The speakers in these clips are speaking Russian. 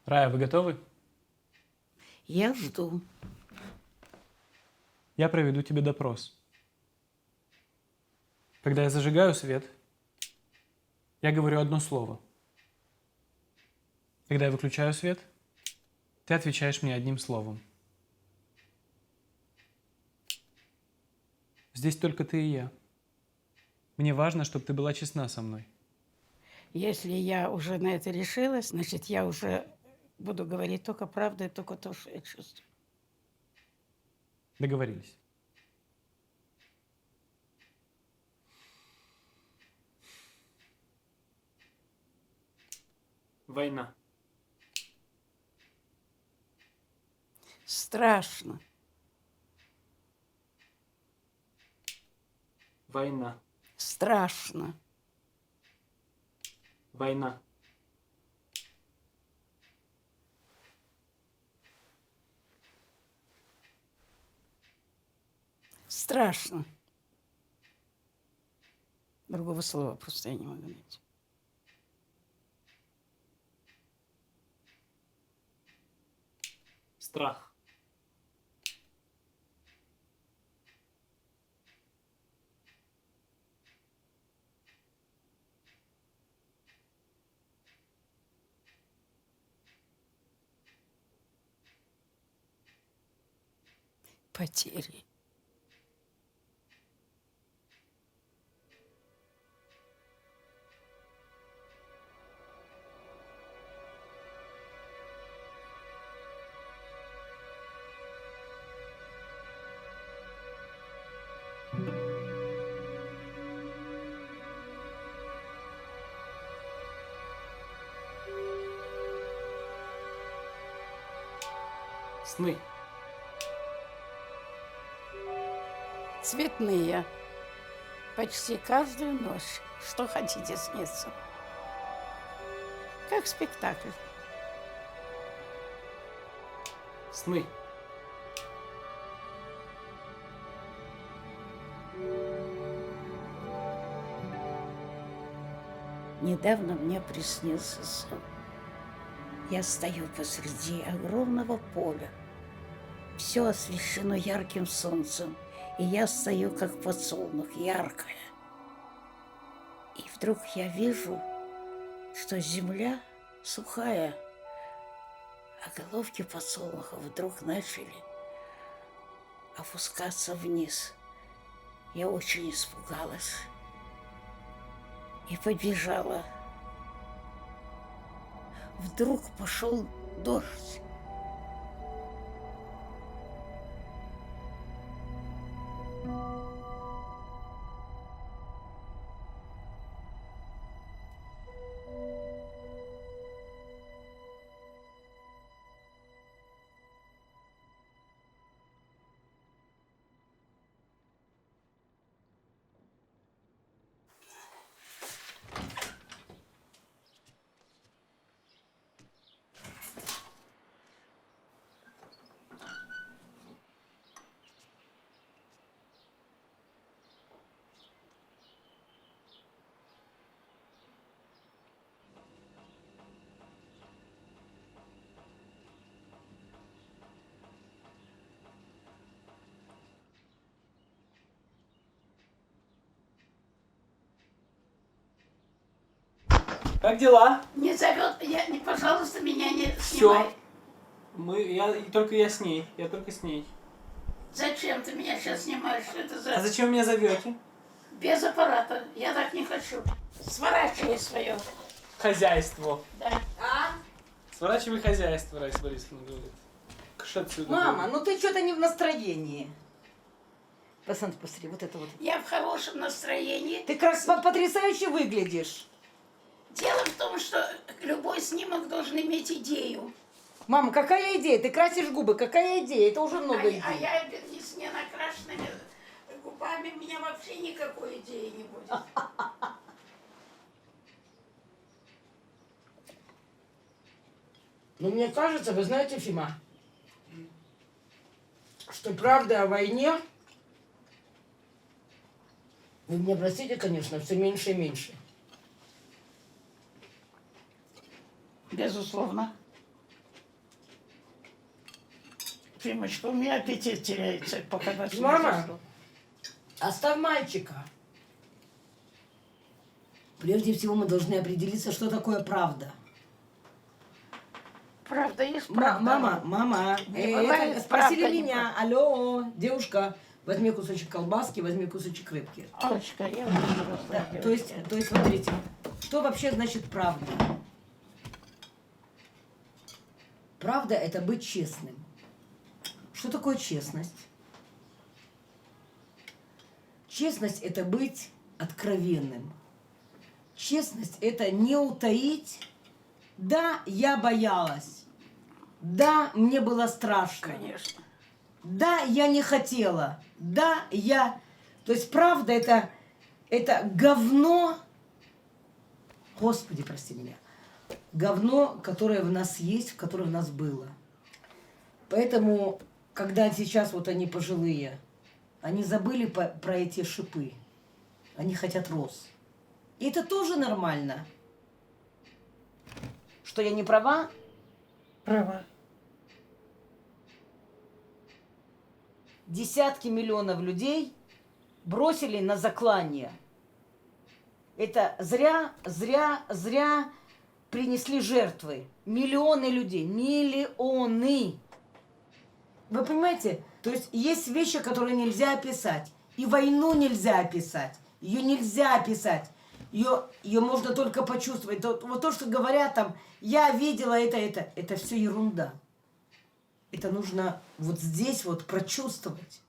Рая, вы готовы? Я жду. Я проведу тебе допрос. Когда я зажигаю свет, я говорю одно слово. Когда я выключаю свет, ты отвечаешь мне одним словом. Здесь только ты и я. Мне важно, чтобы ты была честна со мной. Если я уже на это решилась, значит, я уже буду говорить только правду и только то, что я чувствую. Договорились. Война. Страшно. Война. Страшно. Война. Страшно. Другого слова просто я не могу найти. Страх. Потери. Сны. Цветные. Почти каждую ночь. Что хотите снится. Как спектакль. Сны. Недавно мне приснился сон. Я стою посреди огромного поля. Все освещено ярким солнцем, и я стою, как подсолнух, яркая. И вдруг я вижу, что земля сухая, а головки подсолнуха вдруг начали опускаться вниз. Я очень испугалась и побежала. Вдруг пошел дождь. Как дела? Не зовет меня, пожалуйста, меня не Всё. снимай. Только я с ней. Я только с ней. Зачем ты меня сейчас снимаешь? Что это за... А зачем меня зовете? Без аппарата. Я так не хочу. Сворачивай свое. Хозяйство. Да. Сворачивай хозяйство, Раиса Борисовна говорит. Кыш отсюда. Мама, ну ты что-то не в настроении. Посмотри, посмотри, вот это вот. Я в хорошем настроении. Ты как потрясающе выглядишь. Дело в том, что любой снимок должен иметь идею. Мама, какая идея? Ты красишь губы, какая идея? Это уже много идей. А я с ненакрашенными губами, у меня вообще никакой идеи не будет. Ну, мне кажется, вы знаете, Фима, что правда о войне, вы меня простите, конечно, все меньше и меньше. Безусловно. Фимочка, у меня аппетит теряется, пока нас не Мама! зашло. Оставь мальчика. Прежде всего мы должны определиться, что такое правда. Правда есть правда. Мама, Не бывает спросили правда, не меня. Алло, девушка, возьми кусочек колбаски, возьми кусочек рыбки. Олечка, я уже взрослая То есть, смотрите, что вообще значит правда? Правда – это быть честным. Что такое честность? Честность – это быть откровенным. Честность – это не утаить. Да, я боялась. Да, мне было страшно. Конечно. Да, я не хотела. Да, я... То есть правда это говно. Господи, прости меня. Говно, которое в нас есть, которое в нас было. Поэтому, когда сейчас вот они пожилые, они забыли про эти шипы. Они хотят роз. И это тоже нормально. Что я не права? Права. Десятки миллионов людей бросили на заклание. Это зря принесли жертвы. Миллионы людей. Миллионы. Вы понимаете? То есть вещи, которые нельзя описать. И войну нельзя описать. Ее нельзя описать. Ее можно только почувствовать. Вот то, что говорят там, я видела это все ерунда. Это нужно вот здесь вот прочувствовать.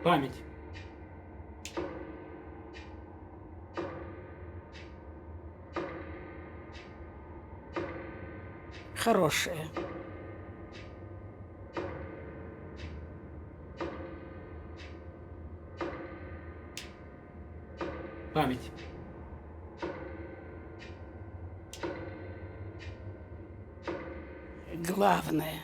Память. Хорошая. Память. Главное.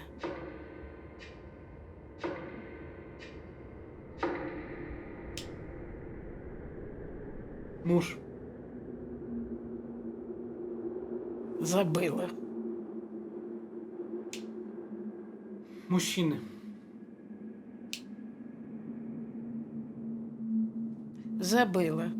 Муж. Забыла. Мужчины. Забыла.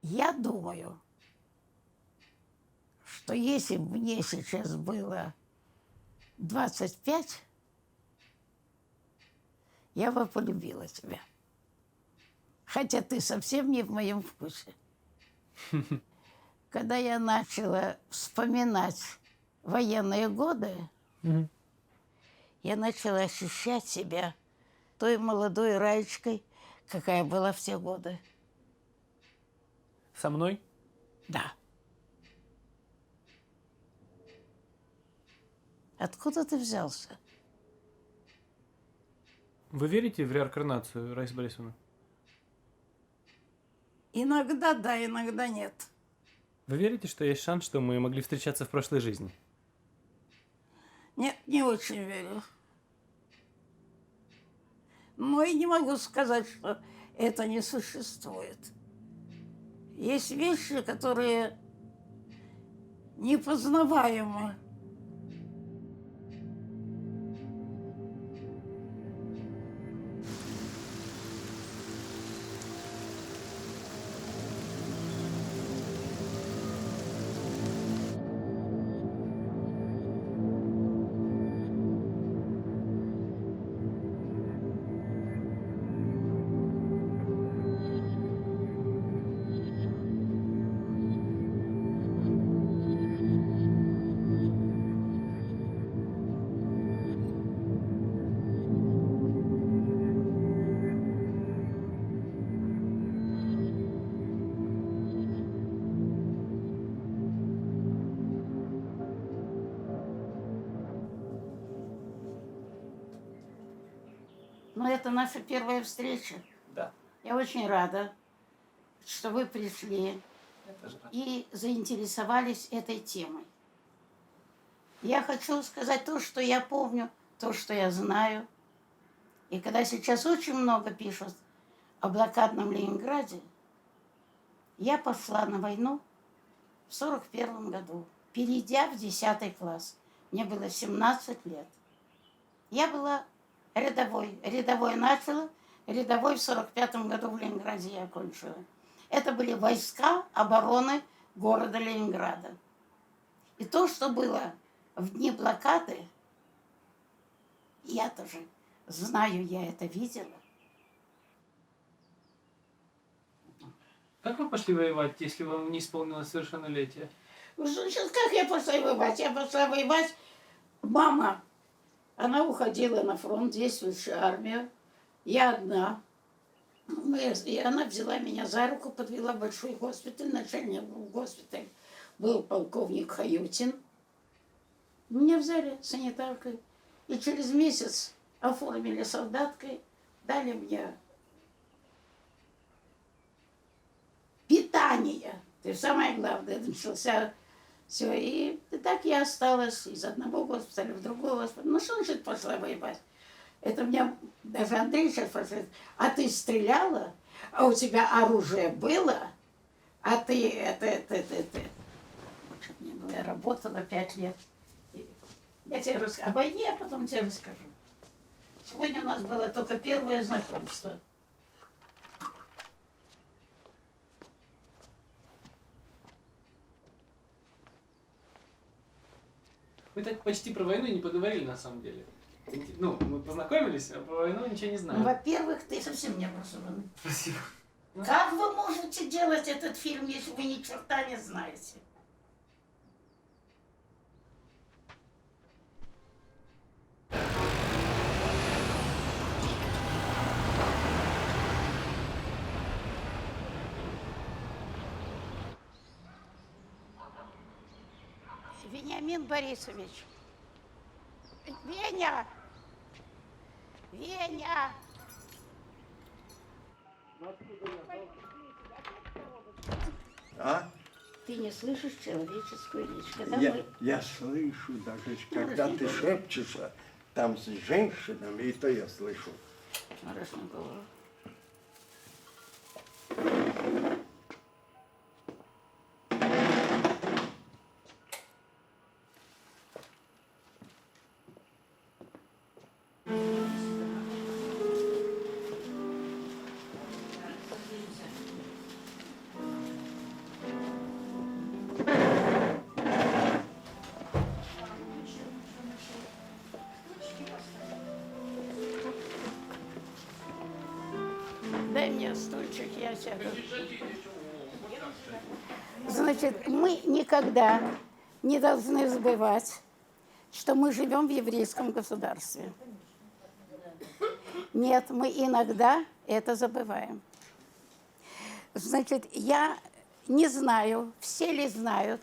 Я думаю, что если бы мне сейчас было 25, я бы полюбила тебя. Хотя ты совсем не в моем вкусе. Когда я начала вспоминать военные годы, я начала ощущать себя той молодой Раечкой, какая была в те годы. Со мной? Да. Откуда ты взялся? Вы верите в реинкарнацию, Раиса Борисовна? Иногда да, иногда нет. Вы верите, что есть шанс, что мы могли встречаться в прошлой жизни? Нет, не очень верю. Но и не могу сказать, что это не существует. Есть вещи, которые непознаваемы. Но это наша первая встреча. Да. Я очень рада, что вы пришли Я тоже рад. и заинтересовались этой темой. Я хочу сказать то, что я помню, то, что я знаю. И когда сейчас очень много пишут о блокадном Ленинграде, я пошла на войну в 1941 году, перейдя в 10 класс. Мне было 17 лет. Я была рядовой. Рядовой начала, рядовой в 1945 году в Ленинграде я окончила. Это были войска обороны города Ленинграда. И то, что было в дни блокады, я тоже знаю, я это видела. Как вы пошли воевать, если вам не исполнилось совершеннолетие? Сейчас как я пошла воевать? Я пошла воевать. Мама, она уходила на фронт, действующую армию. Я одна. И она взяла меня за руку, подвела в большой госпиталь. Начальник в госпиталь был полковник Хаютин. Меня взяли санитаркой. И через месяц оформили солдаткой. Дали мне питание. Это самое главное. Начался все. И так я осталась из одного госпиталя в другой госпиталь. Ну что значит пошла воевать? Это меня даже Андрей сейчас спрашивает, а ты стреляла? А у тебя оружие было? А ты это. Вот что мне было, я работала 5 лет. Я тебе расскажу о войне, а потом тебе расскажу. Сегодня у нас было только первое знакомство. Мы так почти про войну не поговорили на самом деле. Ну, мы познакомились, а про войну ничего не Ну, знаем. во-первых, ты совсем не образован. Спасибо. Как вы можете делать этот фильм, если вы ни черта не знаете? Вениамин Борисович. Веня! Веня! А? Ты не слышишь человеческую речь. Когда мы... Я слышу, даже когда ты шепчешься там с женщинами, и то я слышу. Хорошо было. Дай мне стульчик, я сяду. Значит, мы никогда не должны забывать, что мы живем в еврейском государстве. Нет, мы иногда это забываем. Значит, я не знаю, все ли знают.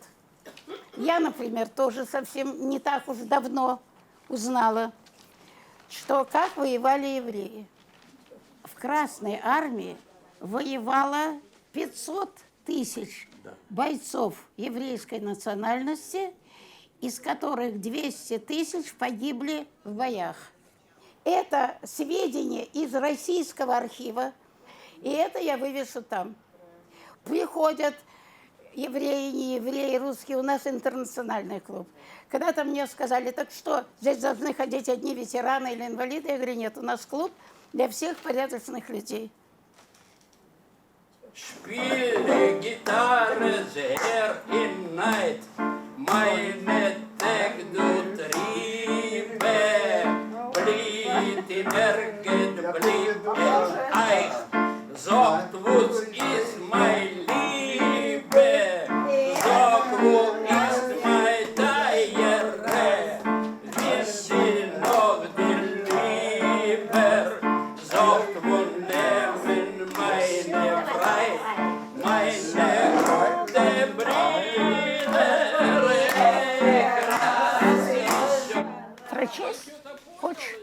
Я, например, тоже совсем не так уж давно узнала, что как воевали евреи. В Красной армии воевало 500 тысяч бойцов еврейской национальности, из которых 200 тысяч погибли в боях. Это сведения из российского архива, и это я вывешу там. Приходят евреи, не евреи, русские, у нас интернациональный клуб. Когда-то мне сказали, так что, здесь должны ходить одни ветераны или инвалиды? Я говорю, нет, у нас клуб для всех порядочных людей. Spiele Gitarre sehr in Neid, meine Tag du Triebe, blieb die Berge, blieb der Eich, sagt, wo ist mein Liebe, sagt, wo ist mein Teiere, wird sie noch die Liebe, sagt, wo nehmen meine Frei, meine rote Brille, Прочесть? Хочешь?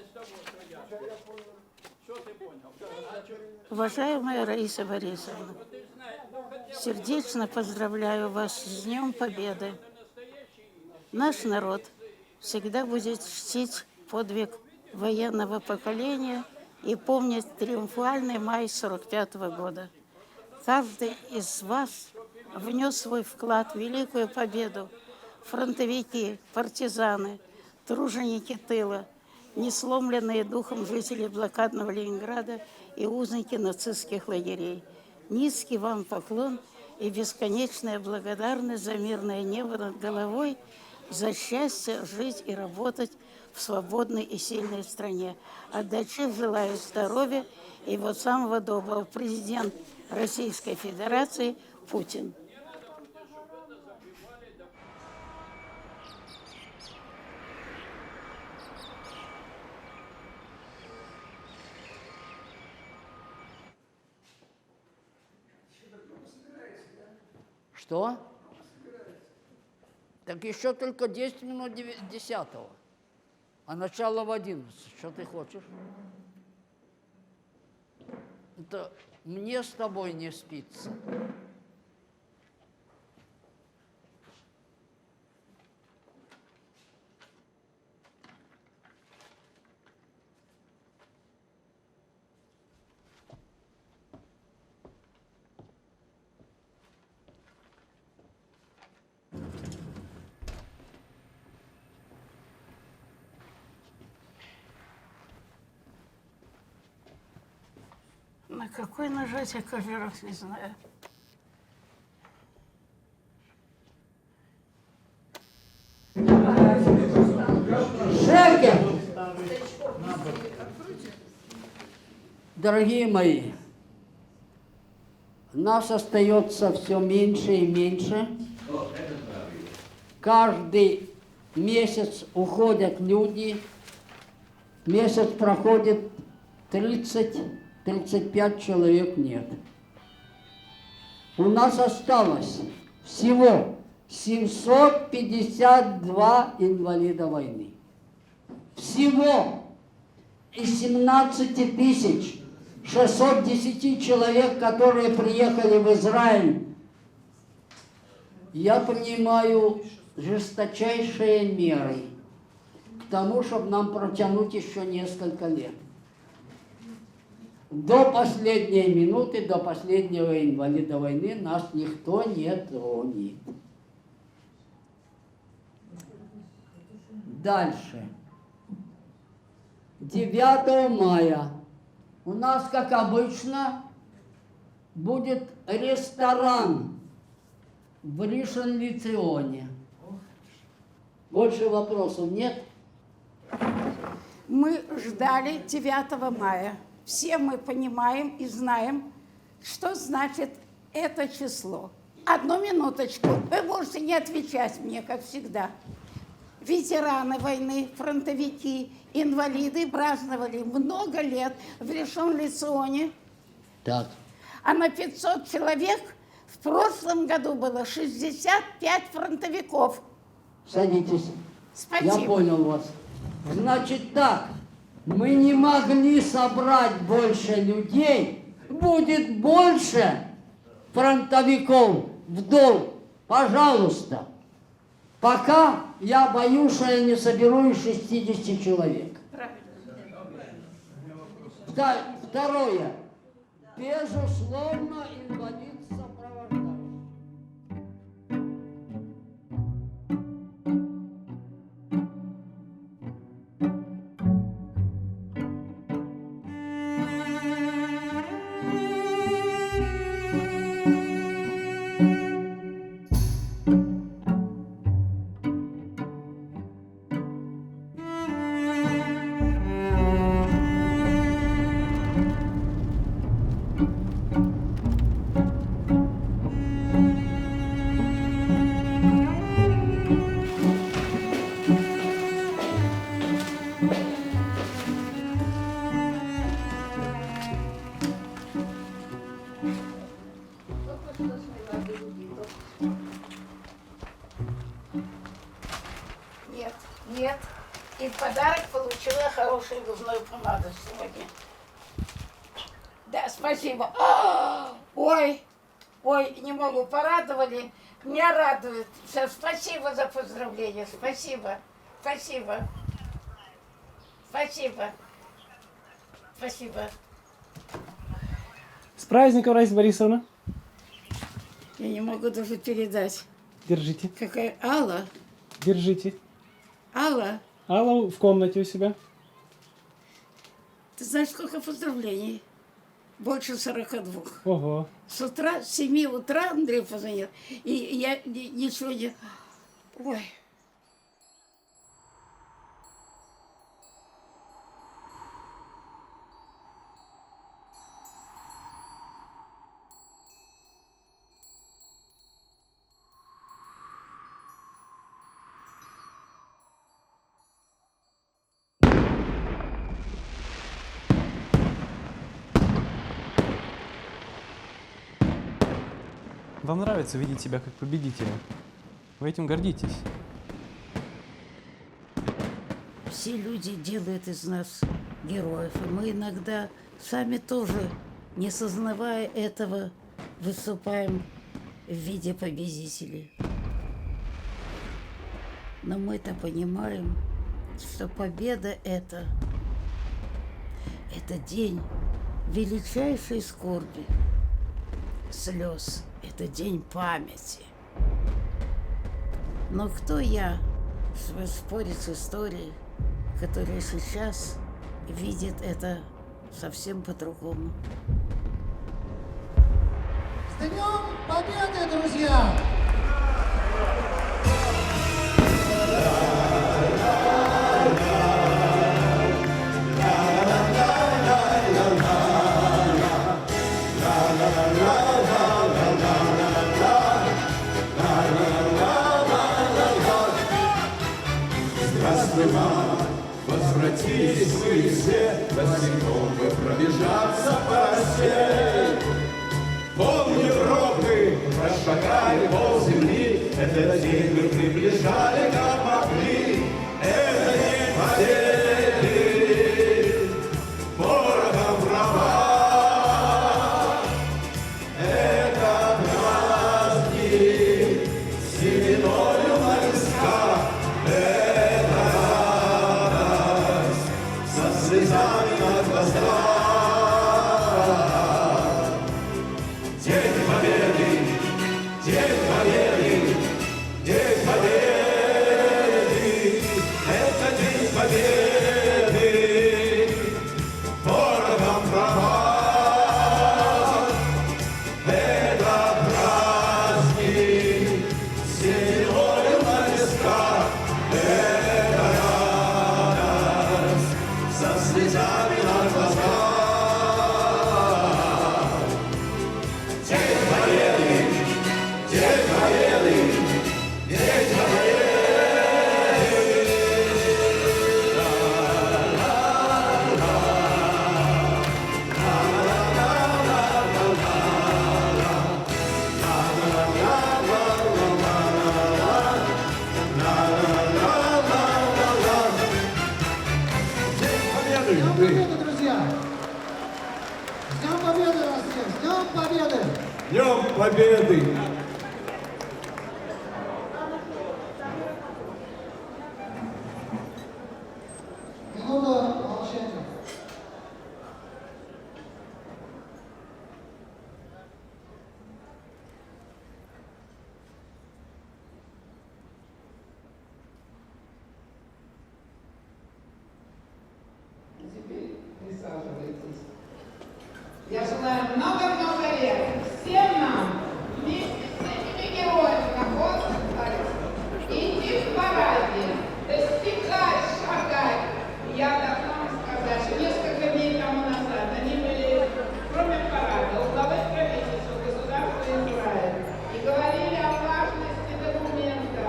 Уважаемая Раиса Борисовна, сердечно поздравляю вас с Днем Победы. Наш народ всегда будет чтить подвиг военного поколения и помнить триумфальный май 1945 года. Каждый из вас внес свой вклад в великую победу. Фронтовики, партизаны, труженики тыла, несломленные духом жители блокадного Ленинграда и узники нацистских лагерей. Низкий вам поклон и бесконечная благодарность за мирное небо над головой, за счастье жить и работать в свободной и сильной стране. От души желаю здоровья и вот самого доброго. Президент Российской Федерации Путин. Что? Так еще только 10 минут 10-го. А начало в 11. Что ты хочешь? Это мне с тобой не спится. На какой нажать я каждый раз не знаю. Шекер! Дорогие мои, нас остается все меньше и меньше. Каждый месяц уходят люди. Месяц проходит 30-35 человек нет. У нас осталось всего 752 инвалида войны. Всего из 17 610 человек, которые приехали в Израиль, я принимаю жесточайшие меры к тому, чтобы нам протянуть еще несколько лет. До последней минуты, до последнего инвалида войны нас никто не тронет. Дальше. 9 мая у нас, как обычно, будет ресторан в Ришон-ле-Ционе. Больше вопросов нет? Мы ждали 9 мая. Все мы понимаем и знаем, что значит это число. Одну минуточку. Вы можете не отвечать мне, как всегда. Ветераны войны, фронтовики, инвалиды праздновали много лет в Ришон-ле-Ционе. Так. А на 500 человек в прошлом году было 65 фронтовиков. Садитесь. Спасибо. Я понял вас. Значит так, мы не могли собрать больше людей, будет больше фронтовиков в долг. Пожалуйста. Пока я боюсь, что я не соберу и 60 человек. Второе. Безусловно, инвалид сопровождающий. Нет, нет. И в подарок получила хорошую губную помаду сегодня. Да, спасибо. Ой, ой, не могу, порадовали. Меня радует. Все, спасибо за поздравления. Спасибо, спасибо, спасибо, спасибо. С праздником, Раиса Борисовна. Я не могу даже передать. Держите. Какая Алла? Держите. Алла, Алла в комнате у себя. ты знаешь, сколько поздравлений? Больше 42. Ого. С утра, с 7 утра Андрей позвонил, и я ничего не... Ой. Вам нравится видеть себя как победителя? Вы этим гордитесь? Все люди делают из нас героев, и мы иногда сами тоже, не сознавая этого, выступаем в виде победителей. Но мы-то понимаем, что победа это день величайшей скорби, слез, это день памяти. Но кто я, чтобы спорить с историей, которая сейчас видит это совсем по-другому? С Днем Победы, друзья! Возвратились вы все, босиком вы пробежаться по росе. Пол Европы прошагали полземли, этот день мы приближали, как могли. Это день победы, ворогам права. Это праздник, сединою на висках. Слезами на глазах. День победы, день победы, день победы. Это день победы, ворогам права. Это праздник, сединою на висках. Это радость со слезами на глазах. День победы, день победы! Минута молчания. Теперь присаживайтесь. Я желаю много-много лет всем нам вместе с этими героями на госпитале идти в параде, достигать, шагать. Я должна вам сказать, что несколько дней тому назад они были, кроме парада, у главы правительства государства Израиль и говорили о важности документа,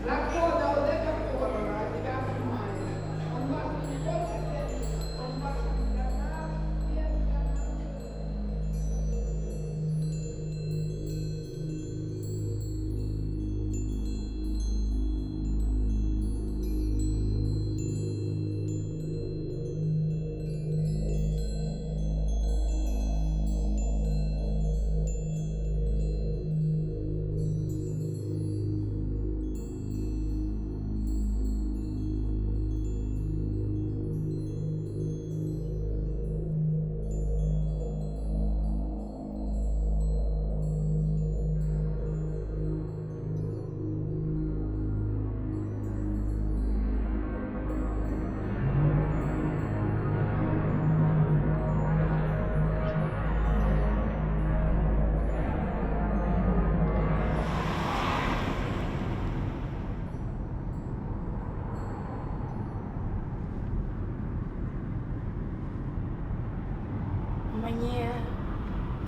закона вот этого форума, от 9 мая. Он важен не только для них, он важен для нас, всех для нас. Мне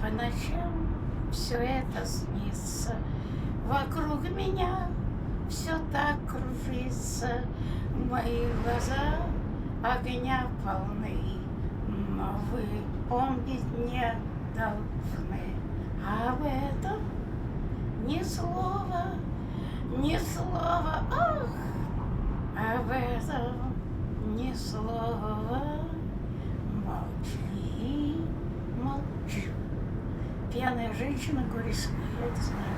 по ночам все это снится, вокруг меня все так кружится, мои глаза огня полны, но вы помнить не должны об этом ни слова, ни слова, ах, об этом ни слова. Молчи, молчу. Пьяная женщина говорит, я это знаю.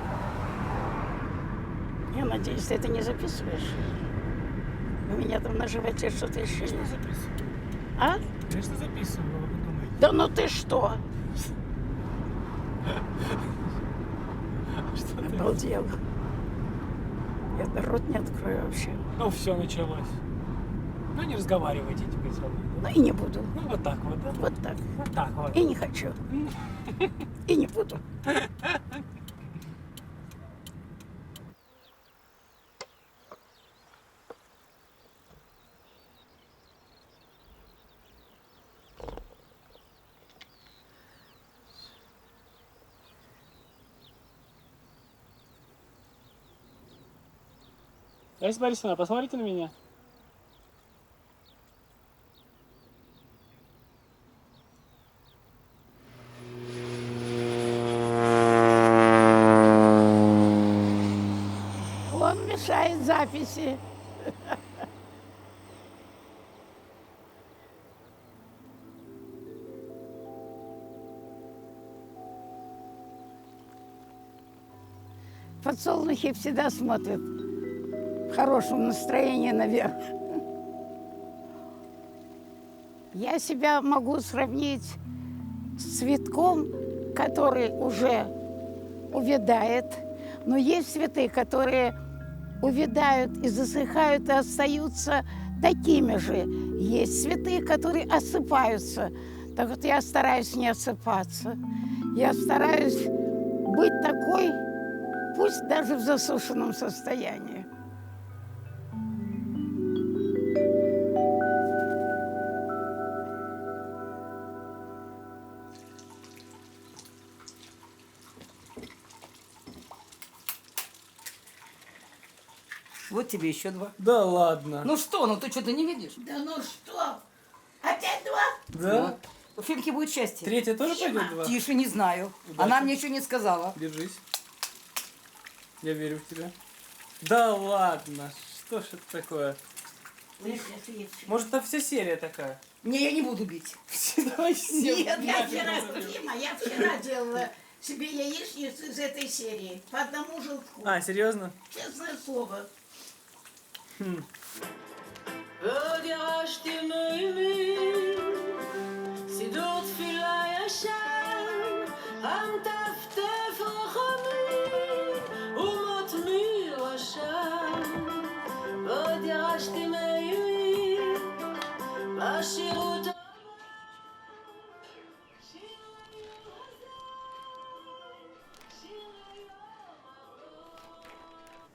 Я надеюсь, ты это не записываешь. У меня там на животе что-то еще не записываю. А? Конечно, записываю, вы думаете. Да ну ты что? Что ты? Обалдел. Я рот не открою вообще. Ну, все началось. Ну, не разговаривайте теперь со мной. Ну и не буду. Ну, вот так вот, да? Вот так. Вот так вот. И не хочу. И не буду. Лариса Борисовна, посмотрите на меня. Он мешает записи. Подсолнухи всегда смотрят в хорошем настроении наверх. Я себя могу сравнить с цветком, который уже увядает, но есть цветы, которые увядают и засыхают, и остаются такими же. Есть цветы, которые осыпаются. Так вот я стараюсь не осыпаться. Я стараюсь быть такой, пусть даже в засушенном состоянии. Вот тебе еще 2. Да ладно. Ну что, ну ты что-то не видишь? Да ну что? Опять 2? Да? У Фимки будет счастье. Третья тоже пойдет 2? Тише, не знаю. Удачи. Она мне еще не сказала. Держись. Я верю в тебя. Да ладно. Что ж это такое? Может, это вся серия такая? Не, я не буду бить. Давай все. Я вчера делала себе яичницу из этой серии. По одному желтку. А, серьезно? Честное слово.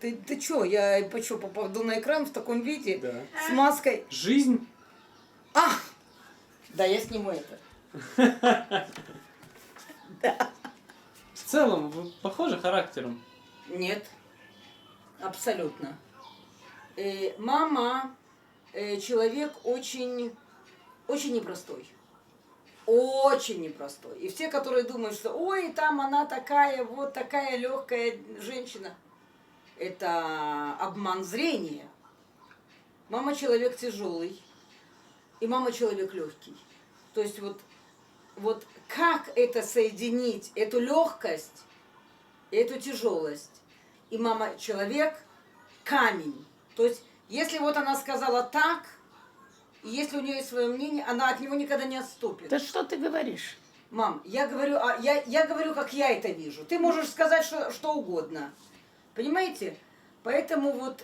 Ты чё, я попаду на экран в таком виде? Да. С маской? Жизнь? А! Да, я сниму это. В целом, вы похожи характером. Нет, абсолютно. Мама человек очень, очень непростой. Очень непростой. И все, которые думают, что ой, там она такая, вот такая легкая женщина, это обман зрения. Мама человек тяжелый, и мама человек легкий. То есть вот как это соединить, эту легкость, эту тяжелость. И мама человек камень. То есть если вот она сказала так, и если у нее есть свое мнение, она от него никогда не отступит. Да что ты говоришь? Мам, я говорю, я говорю, как я это вижу. Ты можешь сказать что угодно. Понимаете? Поэтому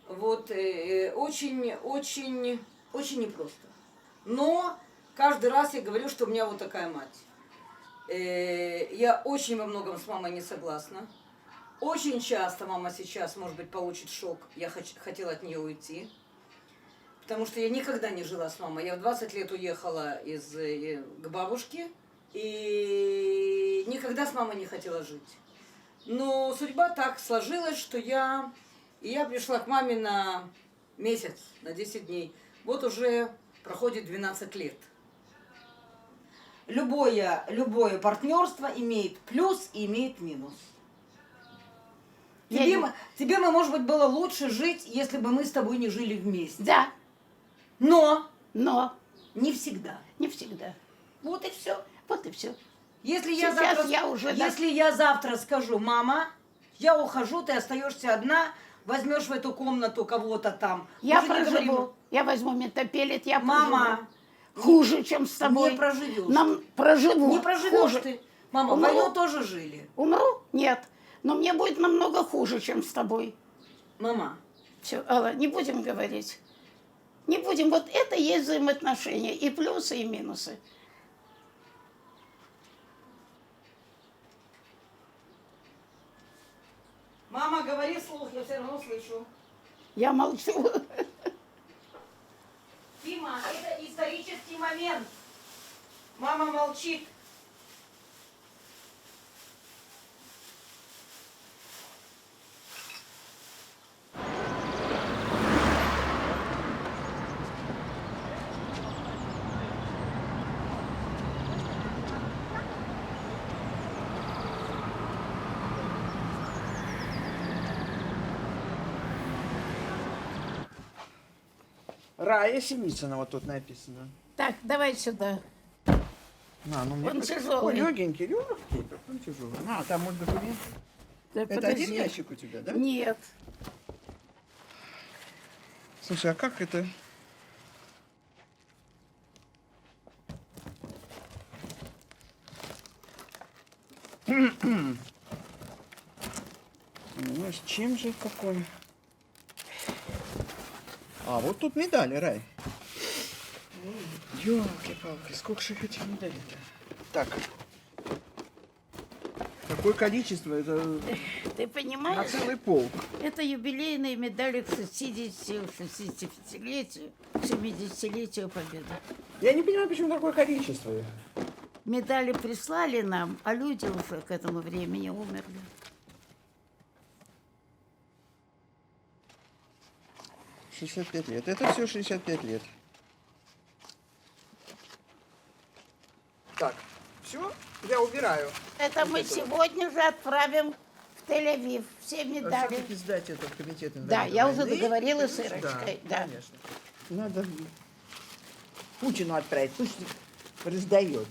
очень, очень, очень непросто. Но каждый раз я говорю, что у меня вот такая мать. Я очень во многом с мамой не согласна. Очень часто мама сейчас, может быть, получит шок. Я хотела от нее уйти. Потому что я никогда не жила с мамой. Я в 20 лет уехала к бабушке. И никогда с мамой не хотела жить. Но судьба так сложилась, что я пришла к маме на месяц, на 10 дней. Вот уже проходит 12 лет. Любое партнерство имеет плюс и имеет минус. Тебе, может быть, было лучше жить, если бы мы с тобой не жили вместе. Да. Но не всегда. Не всегда. Вот и все. Вот и все. Если Сейчас я завтра скажу, мама, я ухожу, ты остаешься одна, возьмешь в эту комнату кого-то там. Я проживу. Я возьму метапелет, я Мама, проживу. Хуже, чем с тобой. Не проживешь. Проживу. Не проживешь хуже. ты. Мама, в войну тоже жили. Умру? Нет. Но мне будет намного хуже, чем с тобой. Мама. Все, Алла, не будем говорить. Не будем. Вот это и есть взаимоотношения. И плюсы, и минусы. Мама, говори вслух, я все равно слышу. Я молчу. Дима, это исторический момент. Мама молчит. Рая Синицына вот тут написано. Так, давай сюда. Он тяжелый. Легенький, легкий, как он тяжелый. Там вот документ. Да, Это подожди. один ящик у тебя, да? Нет. Слушай, а как это? Ну, с чем же какой? А, вот тут медали, Рай. Ёлки-палки, сколько же этих медалей-то? Так. Какое количество? Это Ты на понимаешь? целый полк. Это юбилейные медали к 65-летию, 70-летию Победы. Я не понимаю, почему такое количество. Медали прислали нам, а люди уже к этому времени умерли. — 65 лет. Это все 65 лет. Так, все, я убираю. Это мы сегодня же отправим в Тель-Авив. Все медали. Все-таки сдать это в комитет инвалидов Да, я уже войны. договорилась с Ирочкой. Да. Конечно. Надо Путину отправить, пусть раздает.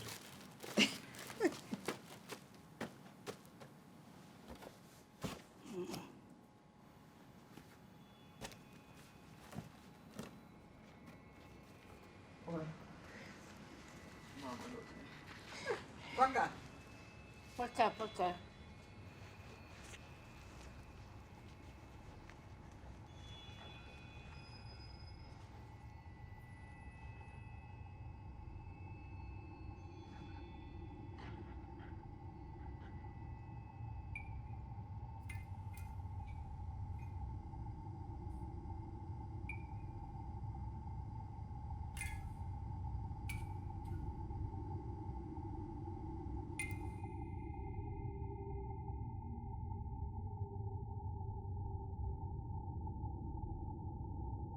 Пока. Пока-пока.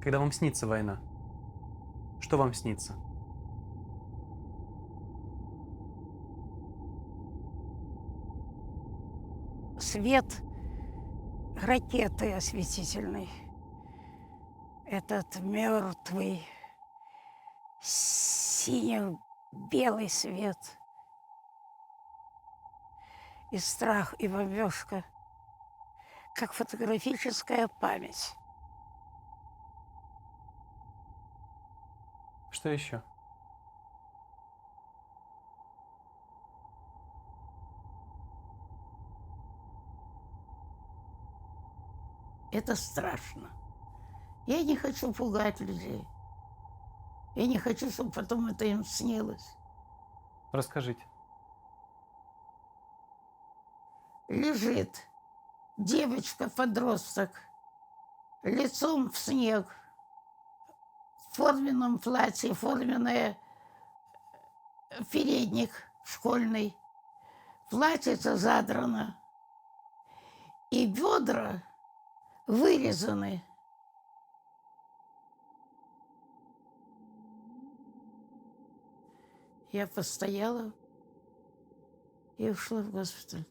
Когда вам снится война? Что вам снится? Свет ракеты осветительной. Этот мертвый сине-белый свет. И страх, и бомбежка, как фотографическая память. Что еще? Это страшно. Я не хочу пугать людей. Я не хочу, чтобы потом это им снилось. Расскажите. Лежит девочка-подросток лицом в снег, в форменном платье, форменный передник школьный, платьице задрано, и бедра вырезаны. Я постояла и ушла в госпиталь.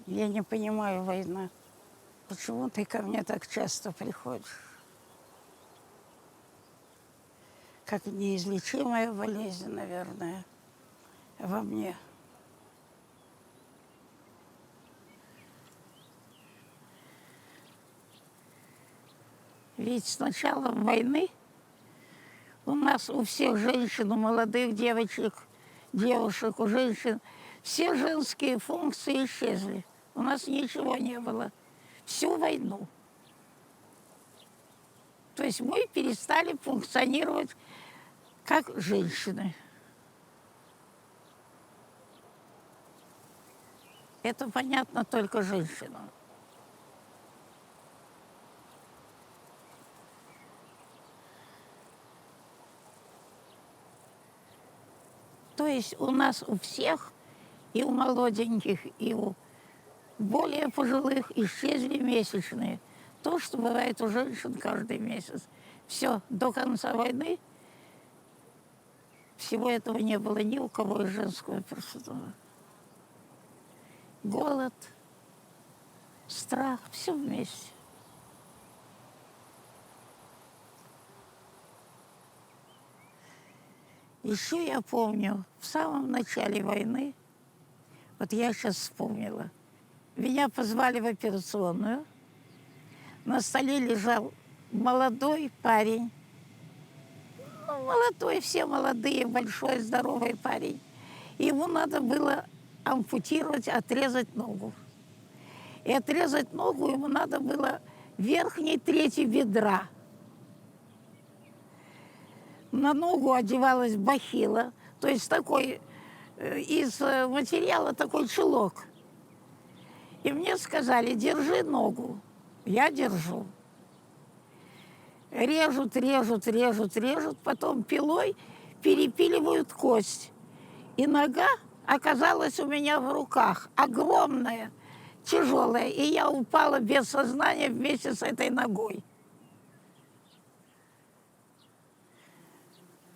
Я не понимаю, война. Почему ты ко мне так часто приходишь? Как неизлечимая болезнь, наверное, во мне. Ведь с началом войны у нас у всех женщин, у молодых девочек, девушек, у женщин все женские функции исчезли. У нас ничего не было. Всю войну. То есть мы перестали функционировать как женщины. Это понятно только женщинам. То есть у нас у всех, и у молоденьких, и у более пожилых исчезли месячные. То, что бывает у женщин каждый месяц. Все, до конца войны всего этого не было ни у кого из женского персонала. Голод, страх, все вместе. Еще я помню, в самом начале войны, вот я сейчас вспомнила, меня позвали в операционную. На столе лежал молодой парень. Ну, молодой, все молодые, большой, здоровый парень. Ему надо было ампутировать, отрезать ногу. И отрезать ногу ему надо было верхней трети бедра. На ногу одевалась бахила, то есть такой, из материала такой чулок. И мне сказали, держи ногу. Я держу. Режут, режут, режут, режут, потом пилой перепиливают кость. И нога оказалась у меня в руках, огромная, тяжелая. И я упала без сознания вместе с этой ногой.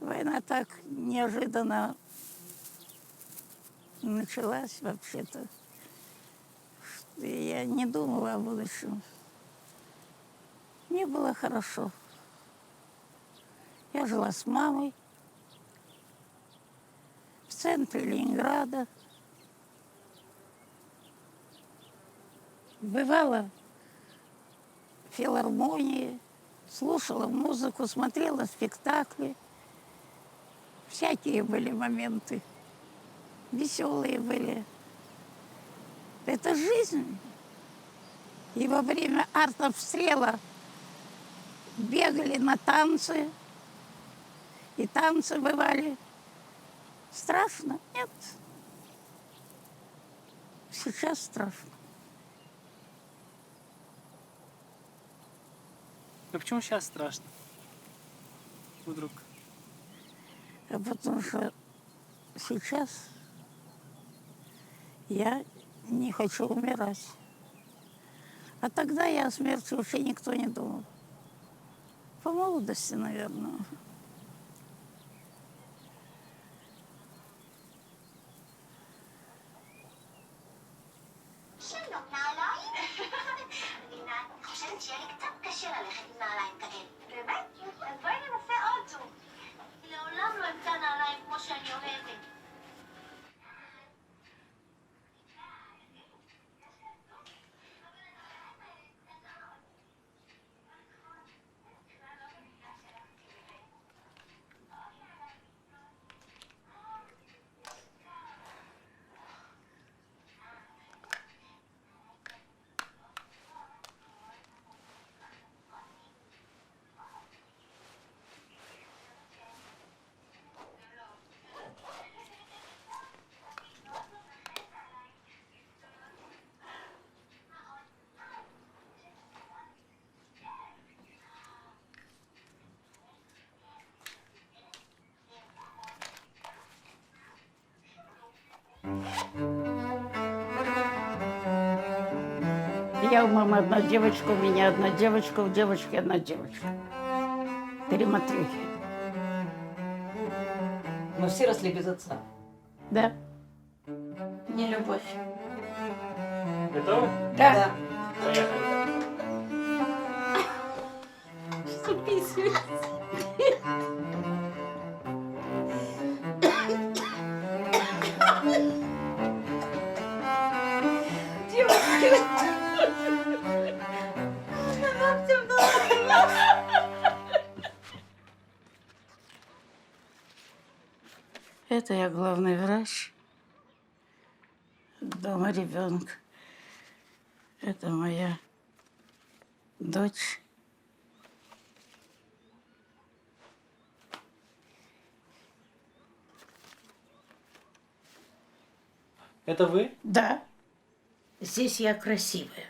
Война так неожиданно началась вообще-то. Я не думала о будущем. Мне было хорошо. Я жила с мамой в центре Ленинграда. Бывала в филармонии, слушала музыку, смотрела спектакли. Всякие были моменты, веселые были. Это жизнь. И во время артобстрела бегали на танцы. И танцы бывали. Страшно? Нет. Сейчас страшно. А почему сейчас страшно? Вдруг? А потому что сейчас я не хочу умирать. А тогда я о смерти вообще никто не думал. По молодости, наверное. Я у мамы одна девочка, у меня одна девочка, у девочки одна девочка. 3 матрюхи. Мы все росли без отца. Да. Не любовь. Готовы? Да. Поехали. Это я главный врач дома ребенка. Это моя дочь. Это вы? Да. Здесь я красивая.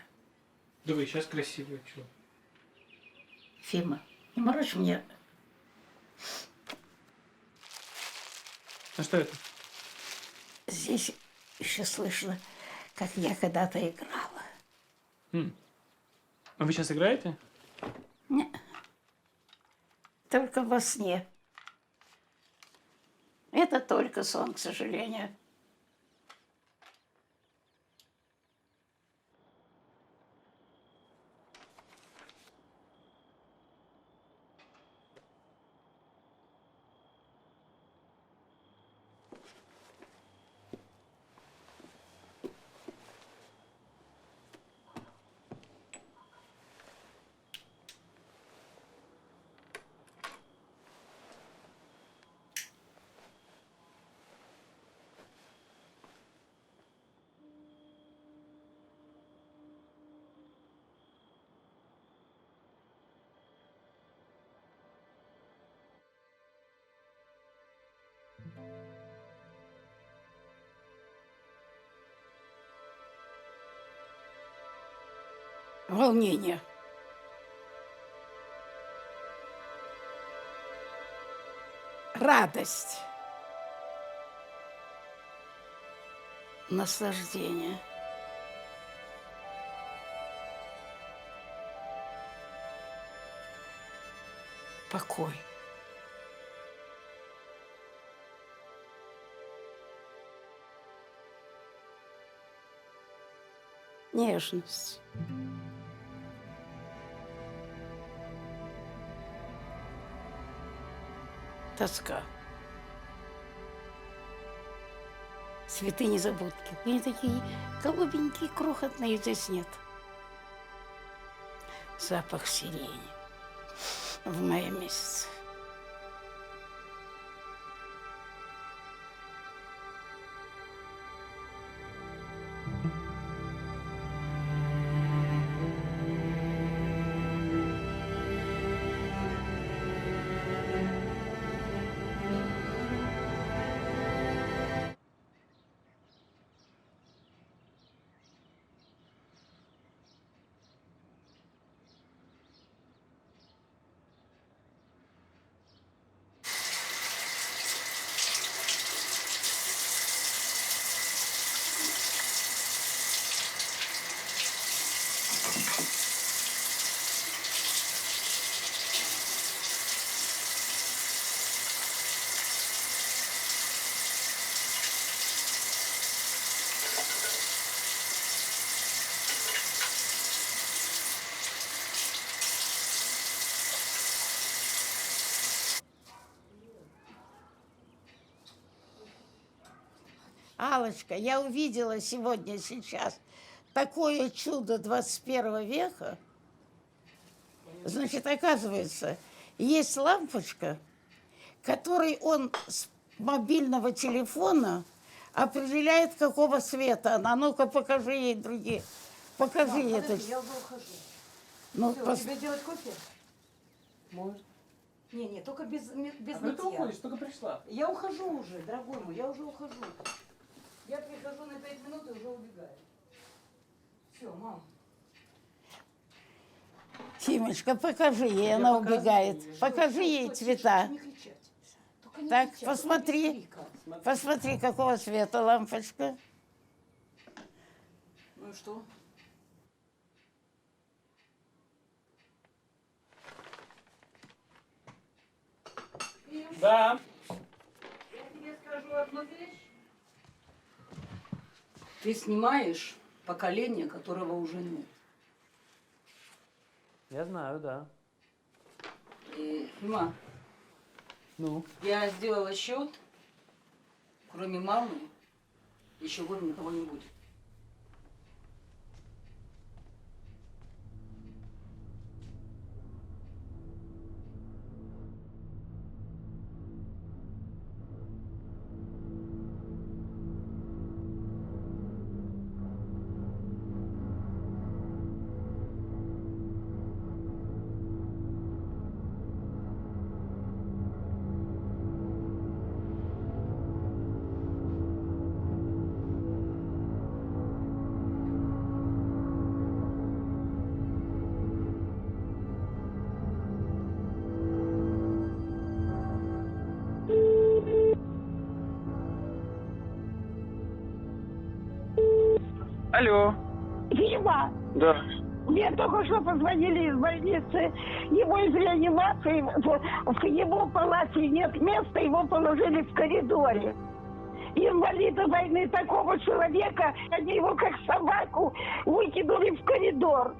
Да вы сейчас красивые. Чё? Фима, не морочь мне. А что это? Здесь еще слышно, как я когда-то играла. А вы сейчас играете? Нет. Только во сне. Это только сон, к сожалению. Волнение. Радость. Наслаждение. Покой. Нежность. Тоска. Цветы незабудки. Они такие голубенькие, крохотные, здесь нет. запах сирени в мае месяце. Аллочка, я увидела сегодня, сейчас такое чудо 21 века. Значит, оказывается, есть лампочка, которой он с мобильного телефона определяет, какого цвета она. Ну-ка, покажи ей другие. Покажи ей это. Я уже ухожу. Ну, Всё, тебе делать кофе? Может. Не, только без А мытья. ты уходишь, только пришла. Я ухожу уже, дорогой мой, я уже ухожу. Я прихожу на 5 минут и уже убегаю. Все, мам. Тимочка, покажи ей, она убегает. Покажи ей цвета. Не кричать. Только не Так, кричать, посмотри. только без крика. Посмотри, какого цвета лампочка. Ну и что? Да. Я тебе скажу одну вещь. Ты снимаешь поколение, которого уже нет. Я знаю, да. И, Фима, Ну? я сделала счет, кроме мамы, еще года никого не будет. Алло. Дима, Да. мне только что позвонили из больницы. Ему из реанимации, в его палате нет места, его положили в коридоре. Инвалида войны, такого человека, они его как собаку выкинули в коридор.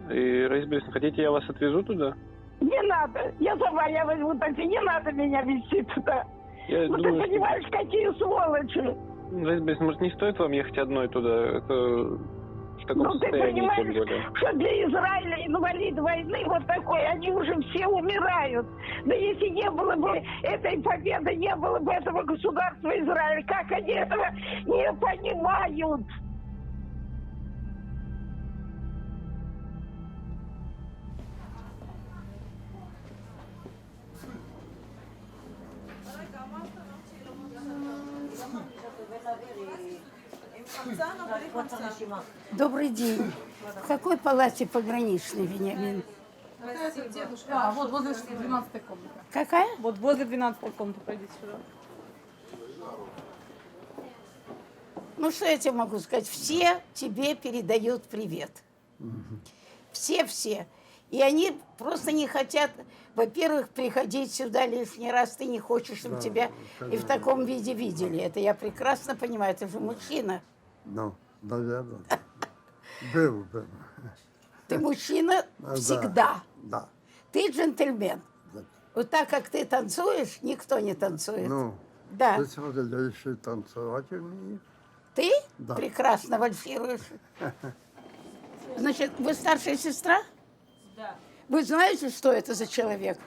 И, Раиса Борисовна, хотите, я вас отвезу туда? Не надо, я сама, я возьму такси, не надо меня везти туда. Я Ну думаю, ты понимаешь, какие сволочи. Раиса Борисовна, может, не стоит вам ехать одной туда? Это в таком Ну ты состоянии, тем понимаешь, более. что для Израиля инвалид войны вот такой, они уже все умирают. Да если не было бы этой победы, не было бы этого государства Израиль, как они этого не понимают? Добрый день. В какой палате пограничный, Вениамин? А, вот возле 12-й комнаты. Какая? Вот возле 12-й комнаты пройдите сюда. Ну, что я тебе могу сказать? Все тебе передают привет. Все-все. И они просто не хотят, во-первых, приходить сюда лишний раз. Ты не хочешь, чтобы тебя и в таком виде видели. Это я прекрасно понимаю. Ты же мужчина. Ну, наверное. Был. Ты мужчина всегда. Да. Ты джентльмен. Да. Вот так, как ты танцуешь, никто не танцует. Ну, Да. ты смотрели, еще танцевать умеешь? Ты Да. прекрасно вальсируешь. Значит, вы старшая сестра? Да. Вы знаете, что это за человек?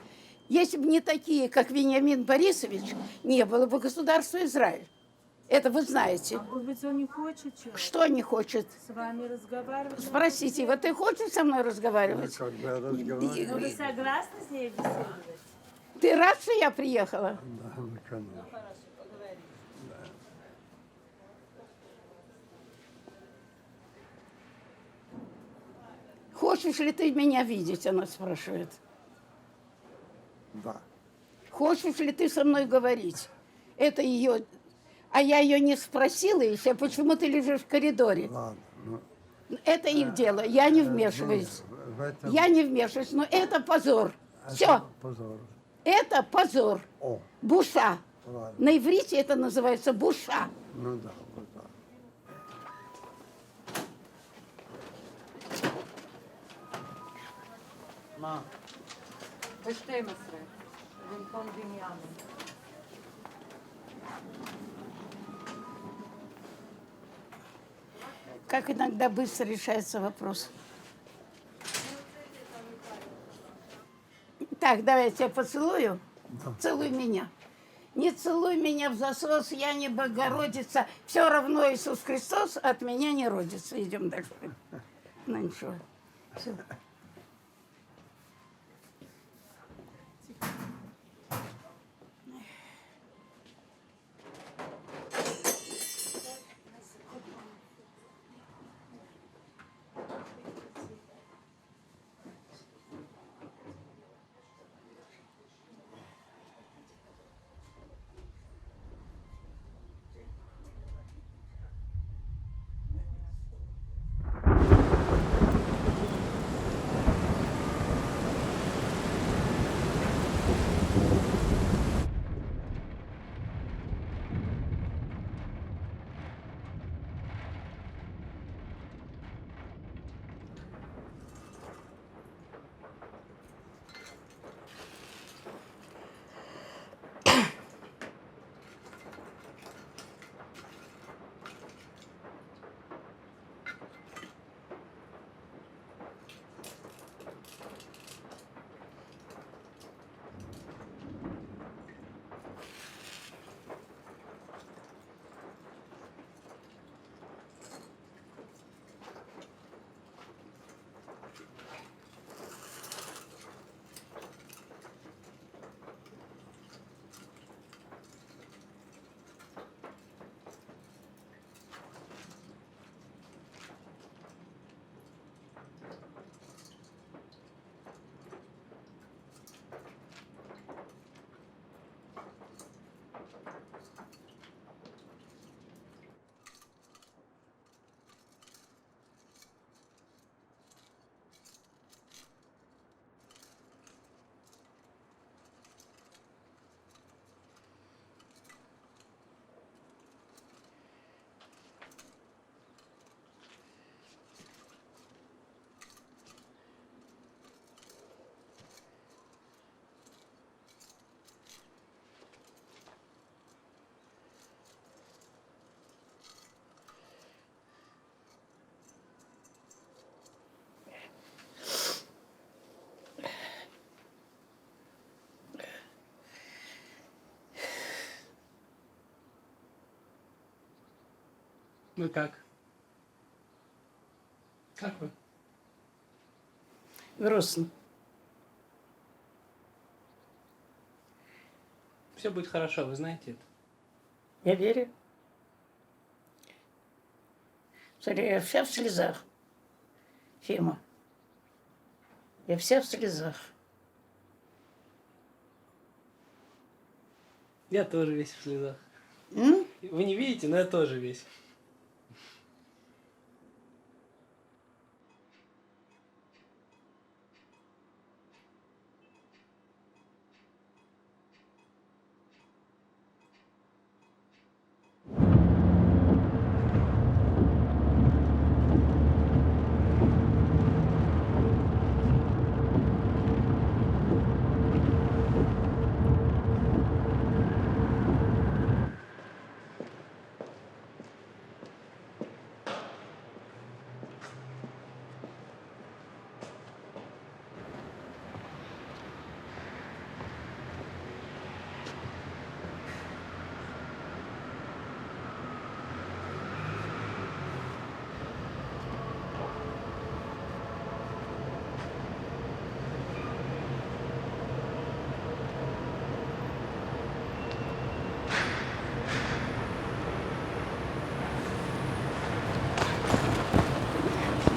Если бы не такие, как Вениамин Борисович, не было бы государства Израиль. Это вы знаете. А может быть, он не хочет чего? Что не хочет? С вами разговаривать? Спросите его, ты хочешь со мной разговаривать? Ну, вы согласны с ней беседовать? Ты рад, что я приехала? Да, ну, конечно. Ну, хорошо, поговорим. Хочешь ли ты меня видеть, она спрашивает. Да. Хочешь ли ты со мной говорить? Это ее... А я ее не спросила еще, почему ты лежишь в коридоре. Ладно. Ну, это их дело, я не вмешиваюсь. Я не вмешиваюсь, но это позор. Все. Позор. Это позор. О. Буша. Ладно. На иврите это называется буша. Ну да, вот так. מה? ב-12, במקום בנימין. Как иногда быстро решается вопрос. Так, давай я тебя поцелую. Да. Целуй меня. Не целуй меня в засос, я не Богородица. Все равно Иисус Христос от меня не родится. Идем дальше. Ну ничего. Все. Ну как? Как вы? Грустно. Все будет хорошо, вы знаете это. Я верю. Смотри, я вся в слезах. Фима. Я вся в слезах. Я тоже весь в слезах. М? Вы не видите, но я тоже весь.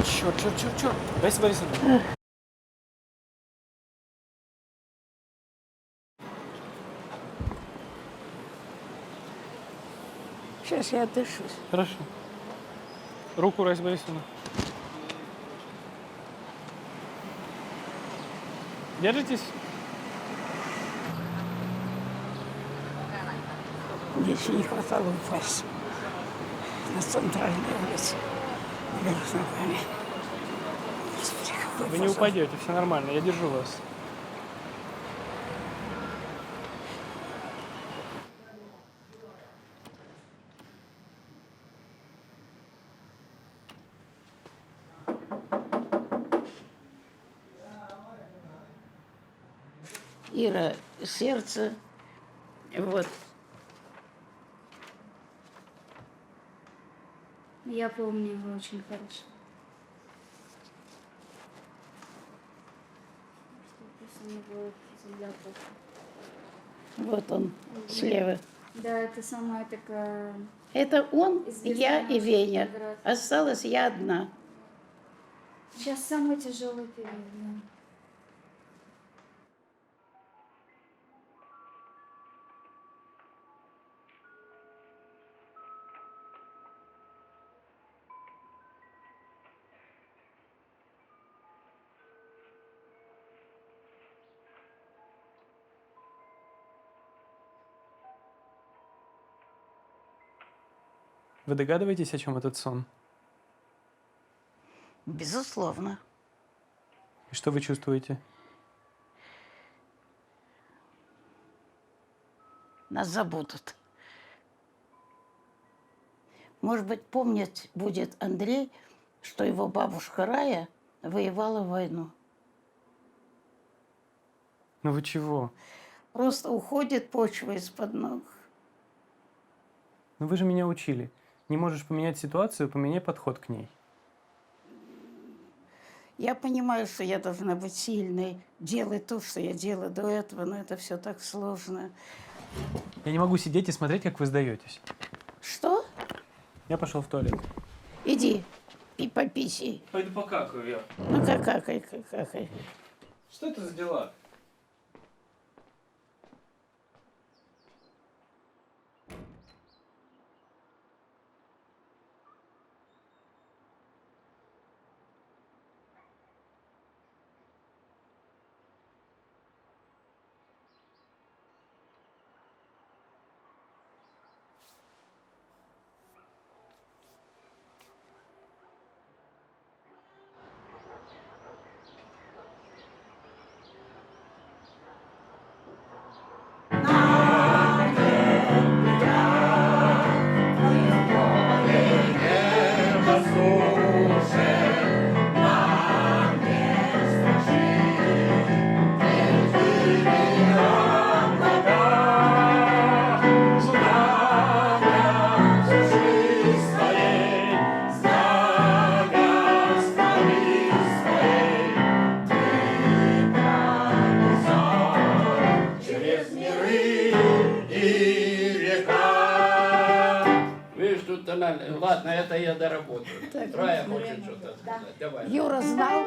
Черт. Раиса Борисовна. Сейчас я отдышусь. Хорошо. Руку, Раиса Борисовна. Держитесь? Мне еще не хватало упасть на центральной улице. Вверх ногами. Господи, какой Вы не позор. упадете, все нормально, я держу вас. Ира, сердце, вот. Я помню его очень хорошо. Что у него земля просто. Вот он, слева. Да, это самая такая... Это он, известная я и наша Веня. фотография. Осталась я одна. Сейчас самый тяжелый период. Да. Вы догадываетесь, о чем этот сон? Безусловно. И что вы чувствуете? Нас забудут. Может быть, помнить будет Андрей, что его бабушка Рая воевала в войну. Ну вы чего? Просто уходит почва из-под ног. Ну вы же меня учили. Не можешь поменять ситуацию, поменяй подход к ней. Я понимаю, что я должна быть сильной, делать то, что я делала до этого, но это все так сложно. Я не могу сидеть и смотреть, как вы сдаетесь. Что? Я пошел в туалет. Иди, пописи. Пойду покакаю я. Ну, какай. Что это за дела? Ладно, это я доработаю. Рая хочет что-то сказать. Давай. Юра знал,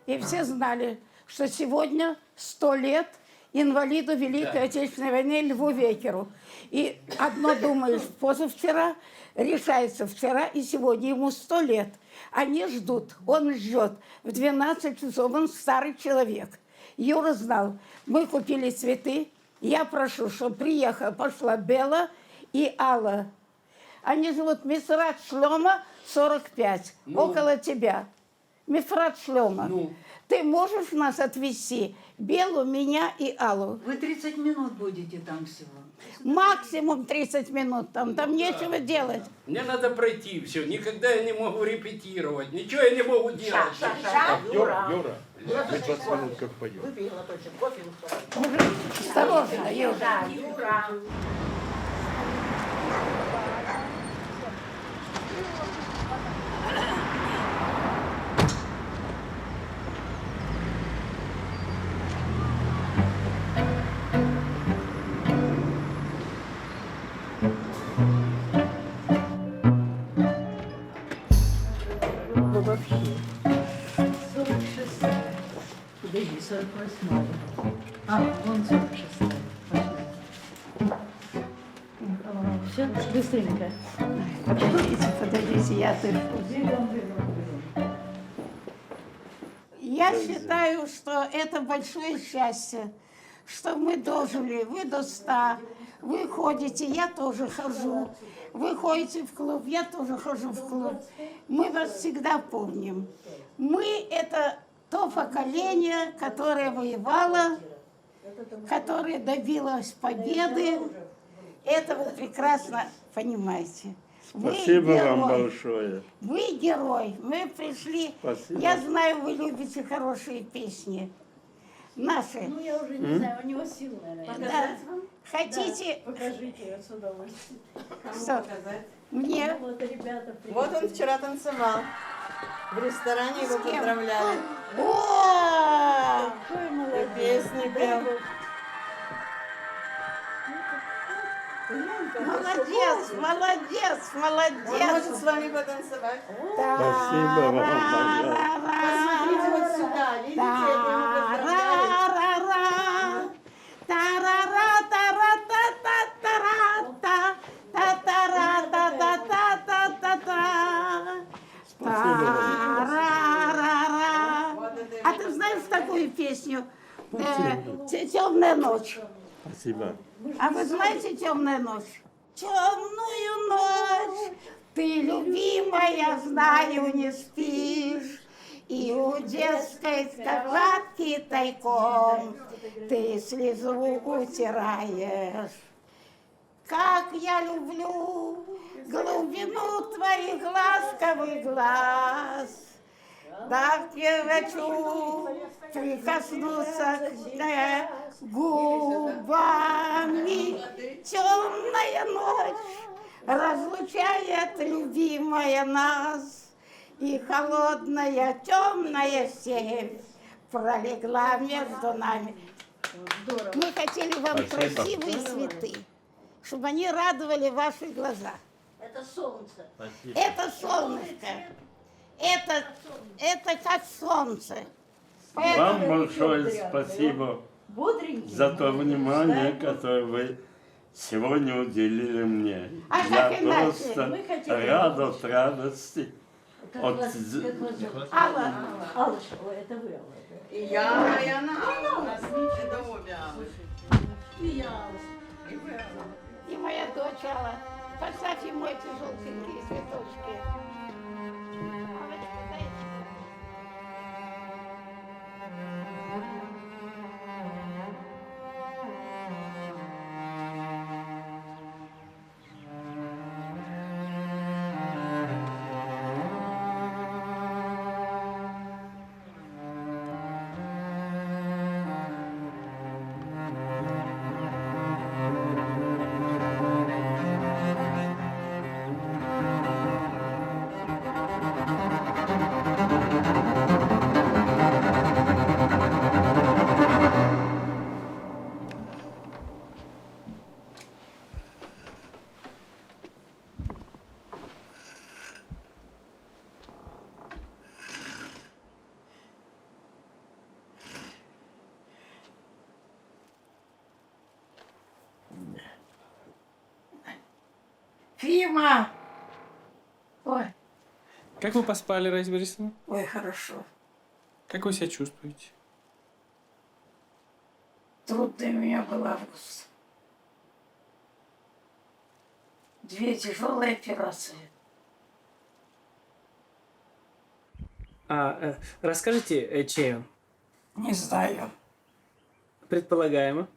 и все знали, что сегодня 100 лет инвалиду Великой Отечественной войны Льву Векеру. И одно думаешь, позавчера решается вчера и сегодня, ему 100 лет. Они ждут, он ждет. В 12 часов он старый человек. Юра знал, мы купили цветы. Я прошу, чтобы пошла Бела и Алла. Они живут Мифрат Шлема, 45, около тебя. Мифрат Шлема. Ты можешь нас отвезти? Белу, меня и Аллу. Вы 30 минут будете там всего. Максимум 30 минут там. Там нечего делать. Мне надо пройти все. Никогда я не могу репетировать. Ничего я не могу делать. Юра, мы 20 минут как пойдем. Выпей глоточек кофе. Осторожно, Юра. Вообще. Подожди, 48. А, вон 46. Все, быстренько. Подождите, я тут. Я считаю, что это большое счастье, что мы дожили. Вы до 100, вы ходите, я тоже хожу. Вы ходите в клуб, я тоже хожу в клуб. Мы вас всегда помним. Мы – это то поколение, которое воевало, которое добилось победы. Это вы прекрасно понимаете. Спасибо вам большое. Вы герой. Мы пришли. Спасибо. Я знаю, вы любите хорошие песни. Наши. Ну, я уже не знаю, у него сил, наверное. Да. Хотите? Да, покажите, я с удовольствием. Что? Мне? Вот, ребята, Вот он вчера танцевал. В ресторане его поздравляли. О! Какой И молодец. песни пел. Молодец, молодец, Он молодец. может с вами потанцевать. Спасибо вам большое. Посмотрите вот сюда, видите, это его поздравляли. А ты знаешь такую песню? «Темная ночь». Спасибо. А вы знаете «Темная ночь»? Темную ночь ты, любимая, знаю, не спишь, и у детской кроватки тайком ты слезу утираешь. Как я люблю глубину твоих ласковых глаз, так я хочу прикоснуться к тебе губами. Темная ночь разлучает, любимая, нас, и холодная темная степь пролегла между нами. Мы хотели вам Спасибо. красивые цветы, чтобы они радовали ваши глаза. Это солнце. Спасибо. Это солнышко. Это как солнце. Вам большое спасибо Бодренький. за то внимание, которое вы сегодня уделили мне. А Я как иначе? просто Мы хотим рад от радости. Как От вас зовут? Алла. Аллочка, ой, это вы, Алла. И я, и она. У нас это обе Аллы. И я, Алла. И моя дочь Алла. Поставь ему эти желтенькие цветочки. Аллочка, дайте. Фима! Ой, Как вы поспали, Раиса Борисовна? ой, хорошо. Как вы себя чувствуете? Трудный у меня был август. 2 тяжелые операции. Расскажите, чей он? Не знаю. Предполагаемо.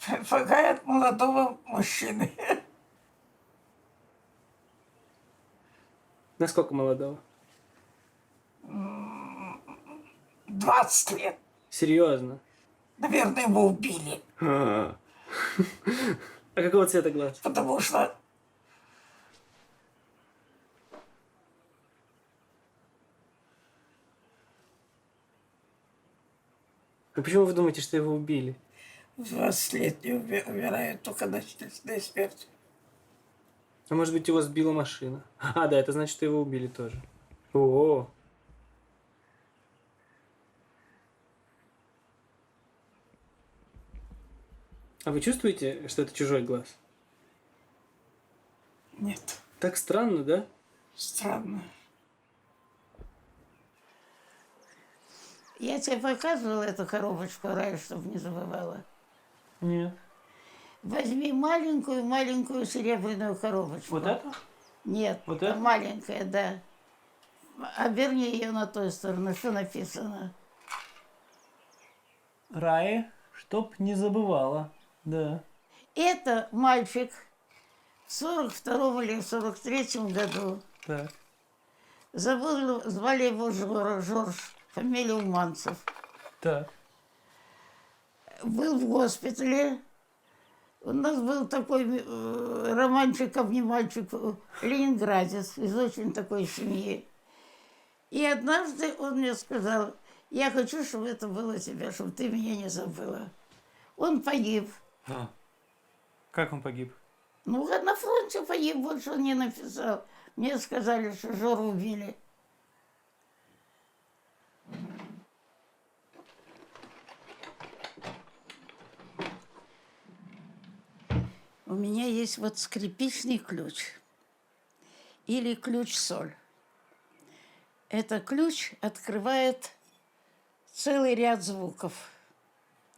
Предполагает молодого мужчины. Насколько молодого? 20 лет. Серьезно? Наверное, его убили. А какого цвета глаз? Потому что А почему вы думаете, что его убили? в 20 лет не умирают только насильственной смертью. А может быть, его сбила машина? А, да, это значит, что его убили тоже. О, А вы чувствуете, что это чужой глаз? Нет. Так странно, да? Странно. Я тебе показывала эту коробочку раньше, чтобы не забывала? Нет. Возьми маленькую серебряную коробочку. Вот эту? Нет, Вот эту? маленькая, да. Оберни ее на ту сторону. Что написано? Рае, чтоб не забывала. Да. Это мальчик в 42-м или 43-м году. Так. Звали его Жорж, фамилия Уманцев. Так. Был в госпитале. У нас был такой романчиков, не мальчик, ленинградец, из очень такой семьи. И однажды он мне сказал: я хочу, чтобы это было тебя, чтобы ты меня не забыла. Он погиб. Как он погиб? Ну, на фронте погиб, больше он не написал. Мне сказали, что Жору убили. У меня есть вот скрипичный ключ или ключ-соль. Это ключ открывает целый ряд звуков.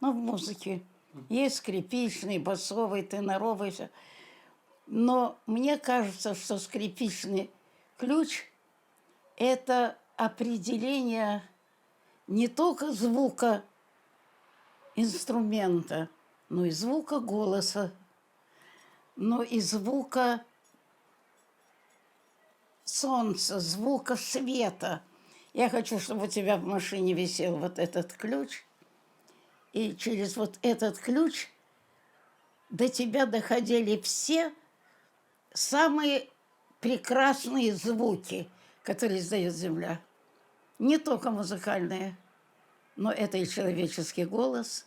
Ну, в музыке. Есть скрипичный, басовый, теноровый. Все. Но мне кажется, что скрипичный ключ – это определение не только звука инструмента, но и звука голоса, но и звука солнца, звука света. Я хочу, чтобы у тебя в машине висел вот этот ключ, и через вот этот ключ до тебя доходили все самые прекрасные звуки, которые издает Земля. Не только музыкальные, но это и человеческий голос,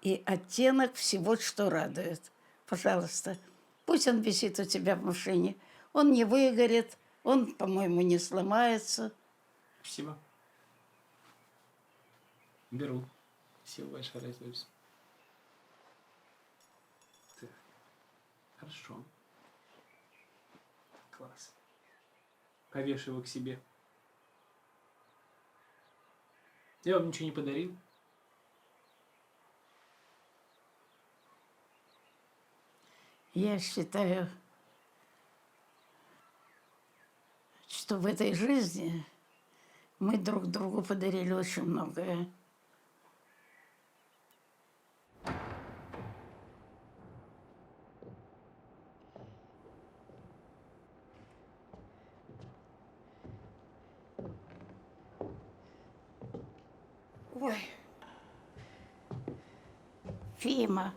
и оттенок всего, что радует. Пожалуйста, пусть он висит у тебя в машине. Он не выгорит, он, по-моему, не сломается. Спасибо. Беру. Спасибо большое, Райзович. Хорошо. Класс. Повешу его к себе. Я вам ничего не подарил. Я считаю, что в этой жизни мы друг другу подарили очень многое. Ой. Фима.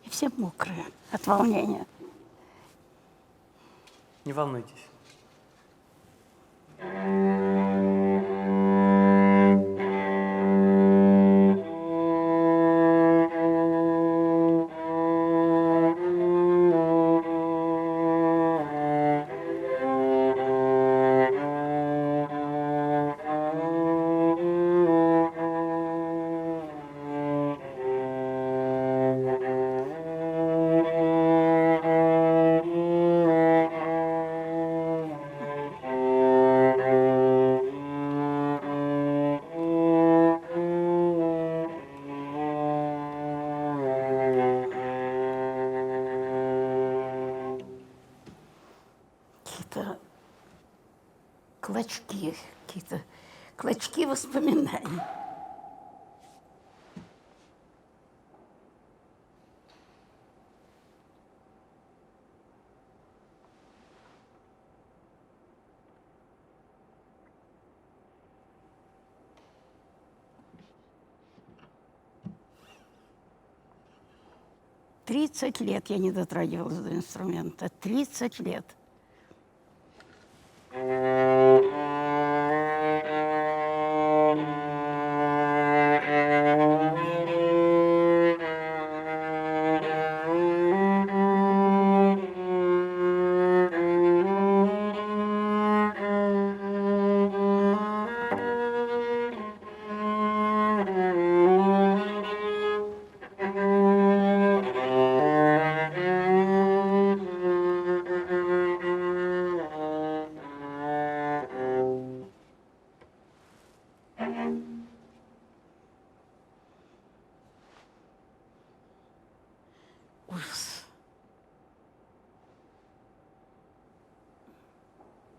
И все мокрые от волнения. Не волнуйтесь. Какие-то клочки воспоминаний. Тридцать лет я не дотрагивалась до инструмента. 30 лет.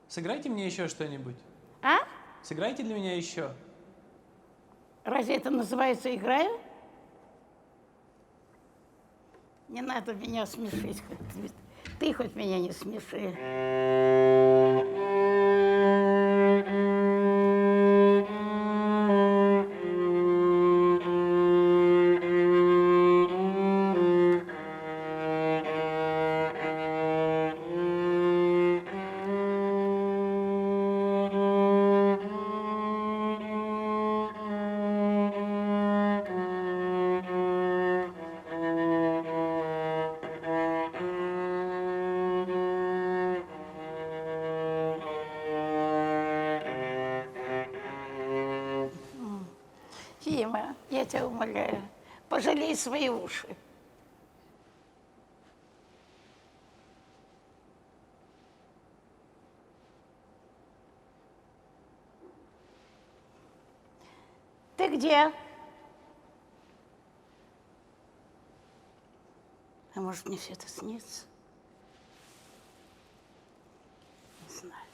Сыграйте мне еще что-нибудь. А? Сыграйте для меня еще. Разве это называется играю? Не надо меня смешить. Ты хоть меня не смеши. Фима, я тебя умоляю, пожалей свои уши. Ты где? А может, мне все это снится? Не знаю.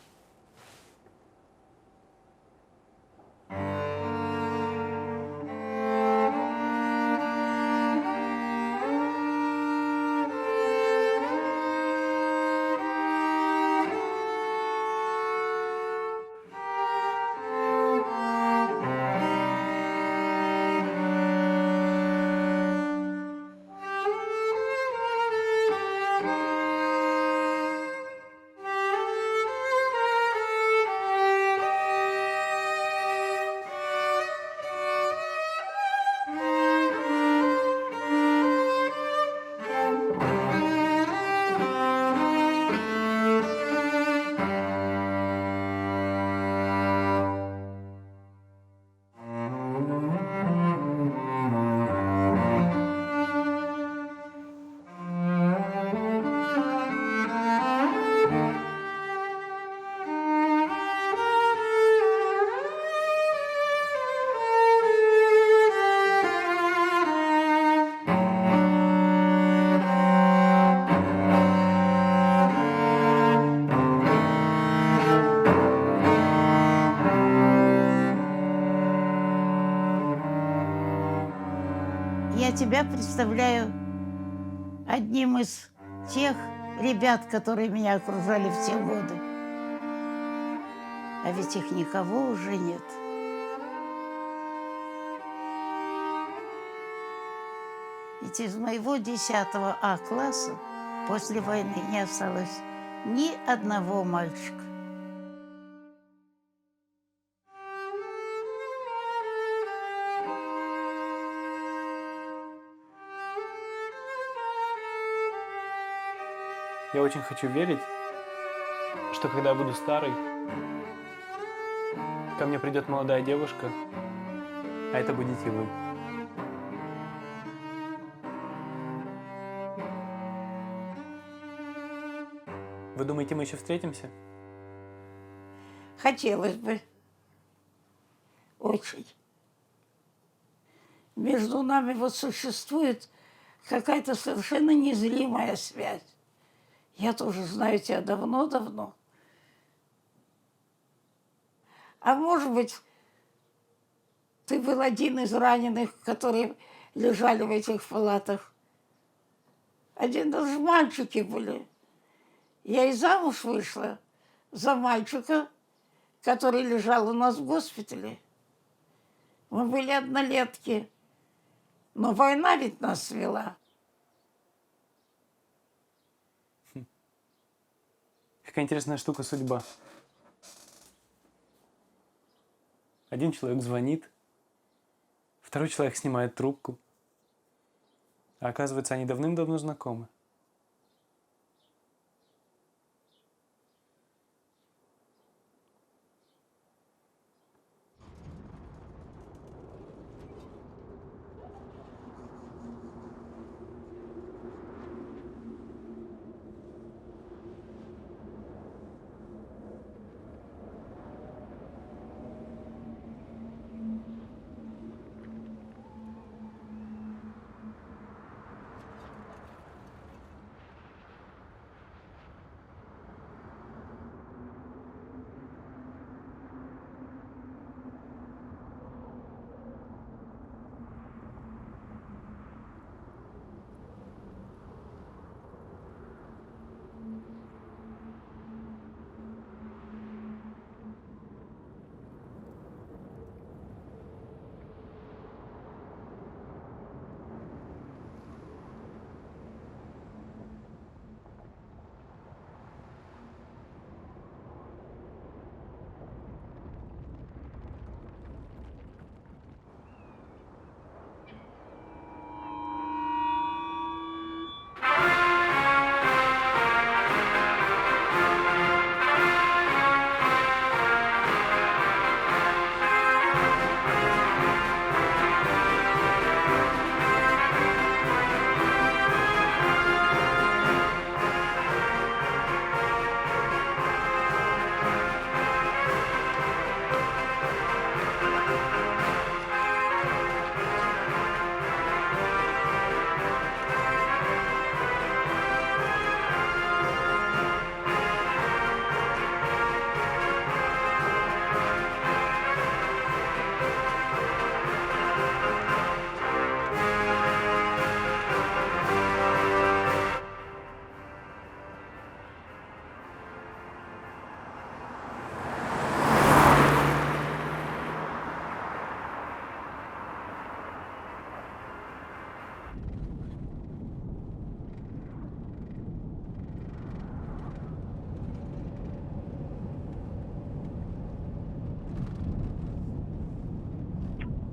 Я тебя представляю одним из тех ребят, которые меня окружали в те годы. А ведь их никого уже нет. Ведь из моего 10 А класса после войны не осталось ни одного мальчика. Я очень хочу верить, что когда я буду старый, ко мне придет молодая девушка, а это будете вы. Вы думаете, мы еще встретимся? Хотелось бы. Очень. Между нами вот существует какая-то совершенно незримая связь. Я тоже знаю тебя давно-давно. А может быть, ты был один из раненых, которые лежали в этих палатах. Один даже мальчики были. Я и замуж вышла за мальчика, который лежал у нас в госпитале. Мы были однолетки. Но война ведь нас свела. Какая интересная штука судьба. Один человек звонит, второй человек снимает трубку, а оказывается, они давным-давно знакомы.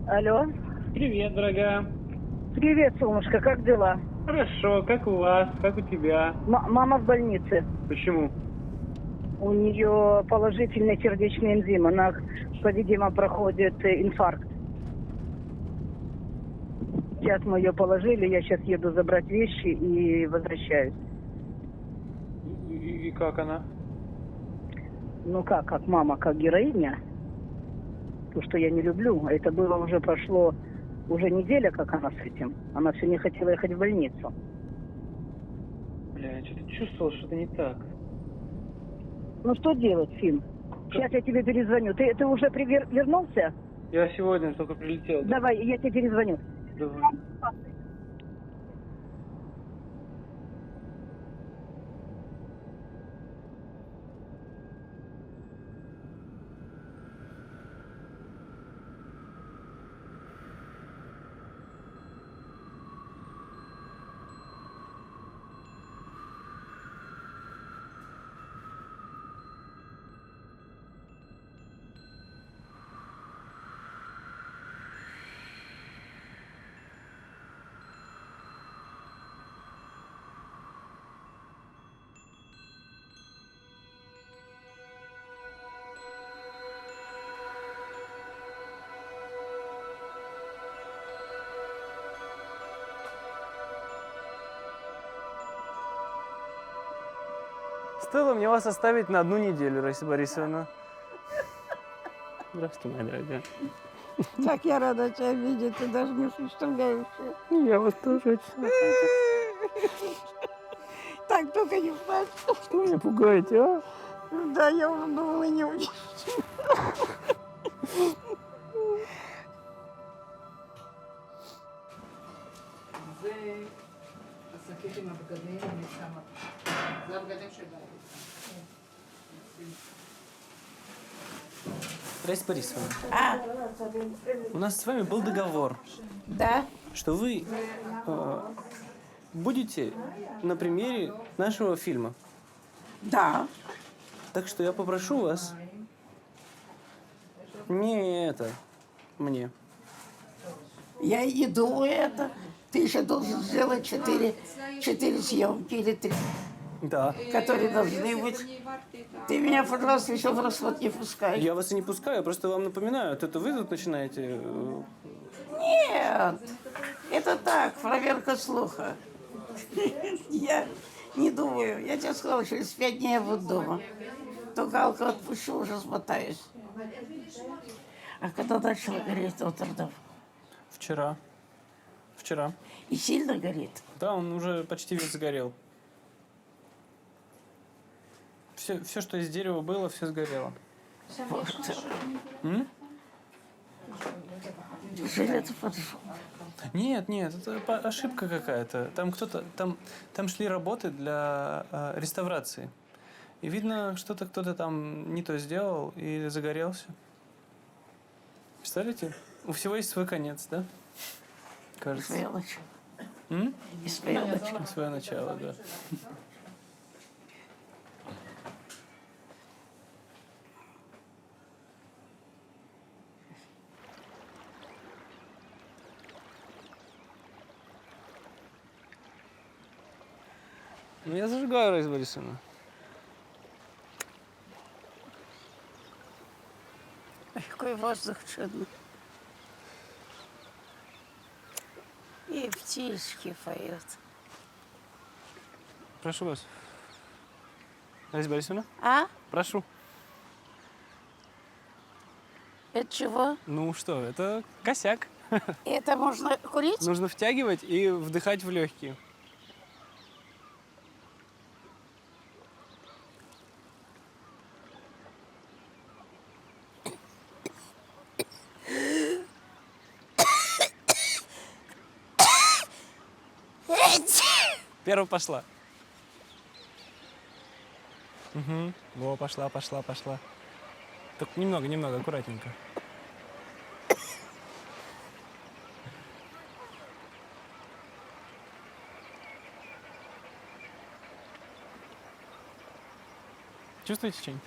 Алло. Привет, дорогая. Привет, солнышко, как дела? Хорошо, как у вас, как у тебя? Мама в больнице. Почему? У нее положительный сердечный энзим. Она, по-видимому, проходит инфаркт. Сейчас мы ее положили, я сейчас еду забрать вещи и возвращаюсь. И как она? Ну как мама, как героиня. То, что я не люблю. Это было уже, прошло уже неделя, как она с этим. Она все не хотела ехать в больницу. Бля, я что-то чувствовал, что-то не так. Ну что делать, Фим? Сейчас я тебе перезвоню. Ты уже вернулся? Я сегодня только прилетел. Давай, я тебе перезвоню. Давай. Стоило мне вас оставить на 1 неделю, Раиса Борисовна. Здравствуйте, моя дорогая. Как я рада тебя видеть, ты даже не представляешь. Я вас тоже очень рада. Так, только не плачь. Вы меня пугаете, а? Да, я уже думала, не увижу. Раиса Борисовна, у нас с вами был договор. Да. Что вы будете на премьере нашего фильма. Да. Так что я попрошу вас мне. Я и не думаю это. Ты еще должен сделать 4 съемки или 3. Да. Которые должны быть. Ты меня, пожалуйста, еще в расход не пускай. Я вас и не пускаю, я просто вам напоминаю. Это вы тут начинаете... Нет, это так, проверка слуха. Я не думаю. Я тебе сказала, через 5 дней я буду дома. То Галку отпущу, уже смотаюсь. А когда начала гореть Роттердам? Вчера. И сильно горит? Да, он уже почти весь сгорел. Все, что из дерева было, все сгорело. Неужели это поджог? Нет, это ошибка какая-то. Там шли работы для реставрации. И видно, что-то кто-то там не то сделал и загорелся. Представляете? У всего есть свой конец, да? Кажется. Свое начало. И свое начало. Свое начало, да. Ну, я зажигаю, Раиса Борисовна. Какой воздух чудный. И птички поют. Прошу вас. Раиса Борисовна? А? Прошу. Это чего? Ну что, это косяк. Это можно курить? Нужно втягивать и вдыхать в легкие. Первая пошла. Угу. Во, пошла. Только немного, аккуратненько. Чувствуете что-нибудь?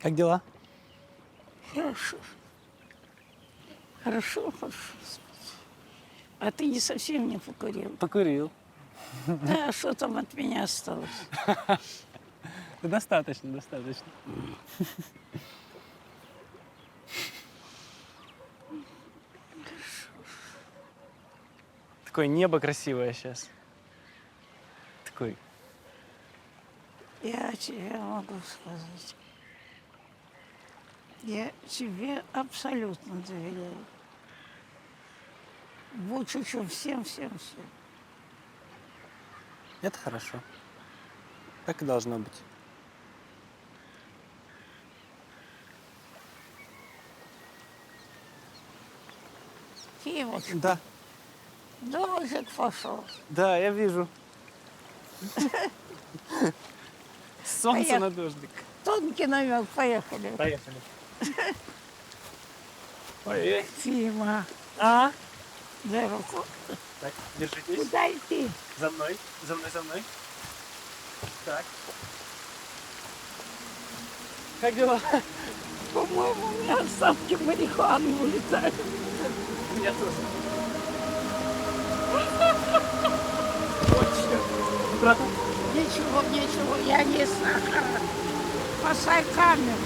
Как дела? Хорошо. Хорошо, хорошо. А ты не совсем не покурил? Покурил. Да, что там от меня осталось? Да достаточно, достаточно. Такое небо красивое сейчас. Такой. Я тебе могу сказать. Я тебе абсолютно доверяю. Бучучу всем. Это хорошо. Так и должно быть. Кивочка, Да, дождик пошел. да, я вижу. Солнце Поехали. на дождик. Тонкий намек, поехали. Поехали. Ой-ой. Фима, А? дай руку. Так, держитесь. Куда идти? За мной, за мной, за мной. Так. Как дела? По-моему, у меня остатки марихуаны улетают. У меня тоже. Брат. Ничего, я не сахар. Спасай камеру.